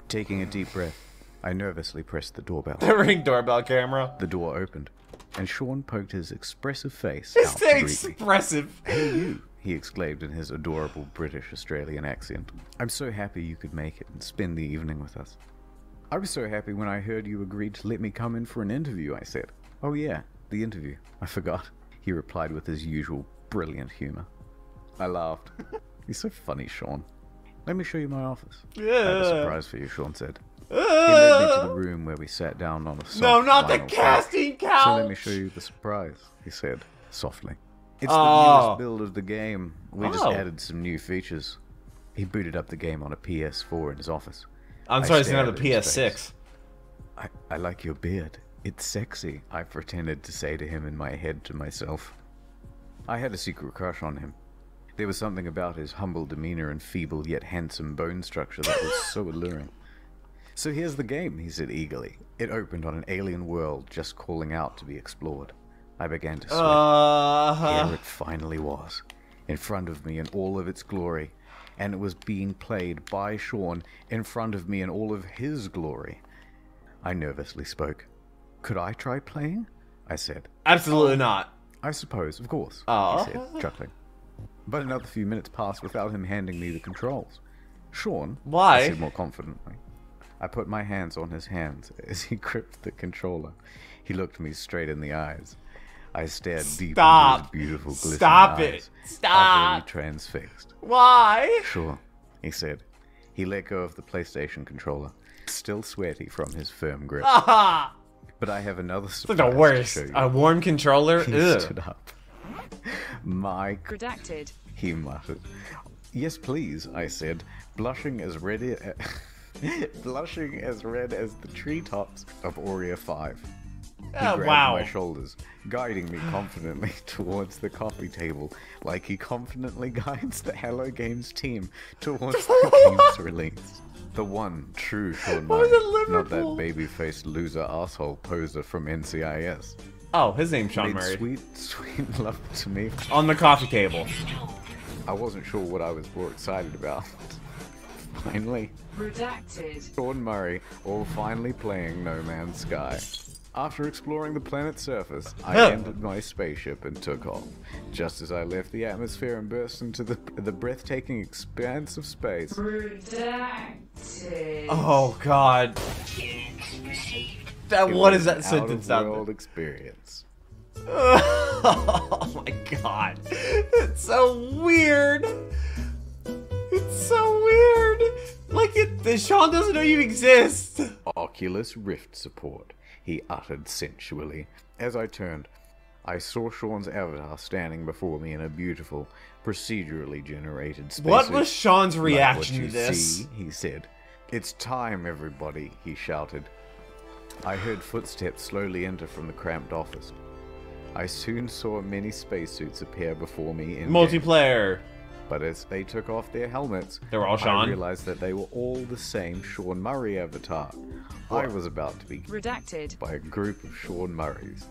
Taking a deep breath, I nervously pressed the doorbell. The Ring doorbell camera. The door opened, and Sean poked his expressive face It's out to greet me. expressive. Hey you, he exclaimed in his adorable British-Australian accent. I'm so happy you could make it and spend the evening with us. I was so happy when I heard you agreed to let me come in for an interview, I said. Oh yeah, the interview. I forgot. He replied with his usual brilliant humor. I laughed. You're so funny, Sean. Let me show you my office. I have a surprise for you, Sean said. He led me to the room where we sat down on a soft No, not the vinyl casting couch. couch! So let me show you the surprise, he said, softly. It's the Oh. newest build of the game. We just Oh. added some new features. He booted up the game on a PS4 in his office. I'm I sorry, it's not stared a at his PS6. face. I like your beard. It's sexy, I pretended to say to him in my head to myself. I had a secret crush on him. There was something about his humble demeanor and feeble yet handsome bone structure that was so alluring. So here's the game, he said eagerly. It opened on an alien world just calling out to be explored. I began to sweat. Here it finally was, in front of me in all of its glory, and it was being played by Sean in front of me in all of his glory. I nervously spoke. Could I try playing? I said. Absolutely not. I suppose, of course, Oh. he said, chuckling. But another few minutes passed without him handing me the controls. Sean, Why? I said more confidently. I put my hands on his hands as he gripped the controller. He looked me straight in the eyes. I stared deep into his beautiful glistening Stop eyes. it. Stop. Utterly transfixed. Why? Sure, he said. He let go of the PlayStation controller, still sweaty from his firm grip. Ah! But I have another It's surprise like the worst. to show you. A warm controller? He Ugh. stood up. My... Redacted. He muttered. Yes, please, I said, blushing as red as the treetops of Aurea 5. He grabbed my shoulders, guiding me confidently towards the coffee table, like he confidently guides the Hello Games team towards the game's release. The one true Sean Murray, not that baby-faced loser asshole poser from NCIS. Oh, his name's Sean Made Murray. Sweet, sweet love to me. On the coffee table. I wasn't sure what I was more excited about. Finally. Redacted. Sean Murray, all finally playing No Man's Sky. After exploring the planet's surface, I entered my spaceship and took off. Just as I left the atmosphere and burst into the breathtaking expanse of space. Redacted. Oh, God. What is that sentence out Out-of-world experience. Oh my God. It's so weird. It's so weird. Like, Sean doesn't know you exist. Oculus Rift support, he uttered sensually. As I turned, I saw Sean's avatar standing before me in a beautiful, procedurally generated space. What was Sean's reaction like what to you this? See, he said. "It's time, everybody," he shouted. I heard footsteps slowly enter from the cramped office. I soon saw many spacesuits appear before me in multiplayer. But as they took off their helmets, they were all Sean. I realized that they were all the same Sean Murray avatar. I was about to be redacted by a group of Sean Murrays,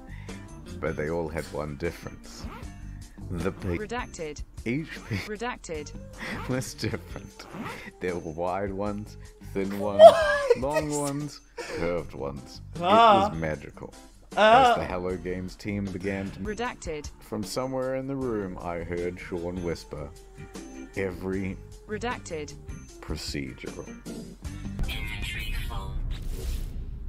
but they all had one difference. The redacted. Each piece redacted was different. There were wide ones, thin ones, long ones, curved ones. It was magical. As the Hello Games team began to redacted. From somewhere in the room, I heard Sean whisper, "Every redacted procedural."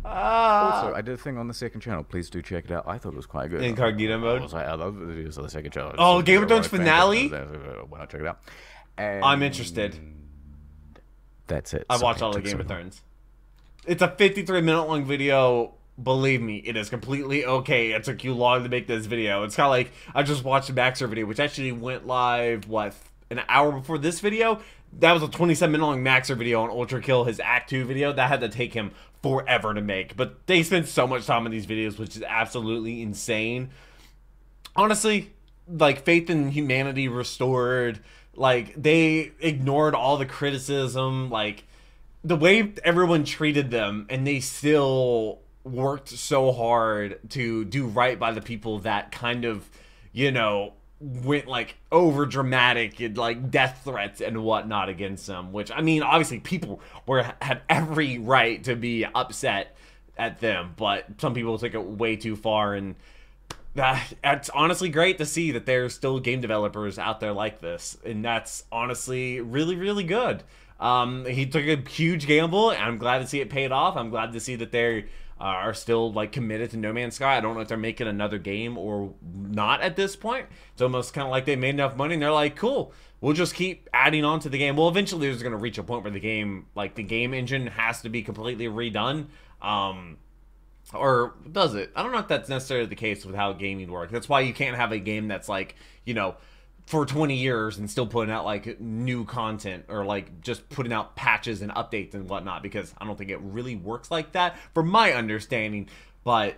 Also, I did a thing on the second channel. Please do check it out. I thought it was quite good. Incognito mode. I love the videos on the second channel. Oh, Game of Thrones finale. Why not check it out? And I'm interested. That's it. I watched all the Game of Thrones. It's a 53-minute long video. Believe me, it is completely okay. It took you long to make this video. It's kind of like I just watched the Maxer video, which actually went live, what, an hour before this video? That was a 27-minute long Maxer video on Ultra Kill, his Act 2 video. That had to take him forever to make. But they spend so much time on these videos, which is absolutely insane. Honestly, like, faith in humanity restored. Like, they ignored all the criticism. Like, the way everyone treated them, and they still worked so hard to do right by the people that kind of, you know, went like over dramatic and like death threats and whatnot against them, which, I mean, obviously people had every right to be upset at them, but some people took it way too far, and that's honestly great to see that there's still game developers out there like this, and that's honestly really, really good. He took a huge gamble, and I'm glad to see it paid off. I'm glad to see that they are still like committed to No Man's Sky. I don't know if they're making another game or not at this point. It's almost kind of like they made enough money and they're like, cool, we'll just keep adding on to the game. Well, eventually there's going to reach a point where the game, like the game engine has to be completely redone. Or does it? I don't know if that's necessarily the case with how gaming works. That's why you can't have a game that's like, you know, for 20 years and still putting out like new content or like just putting out patches and updates and whatnot, because I don't think it really works like that from my understanding. But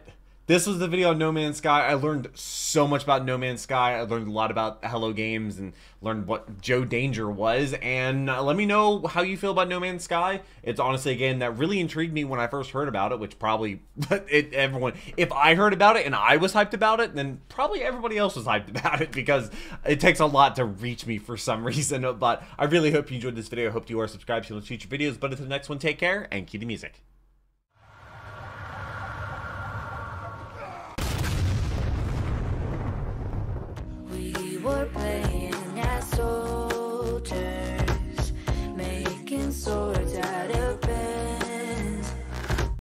this was the video on No Man's Sky. I learned so much about No Man's Sky. I learned a lot about Hello Games and learned what Joe Danger was. And let me know how you feel about No Man's Sky. It's honestly, again, that really intrigued me when I first heard about it, which probably everyone, if I heard about it and I was hyped about it, then probably everybody else was hyped about it, because it takes a lot to reach me for some reason. But I really hope you enjoyed this video. I hope you are subscribed to future videos. But until the next one, take care and cue the music. We were playing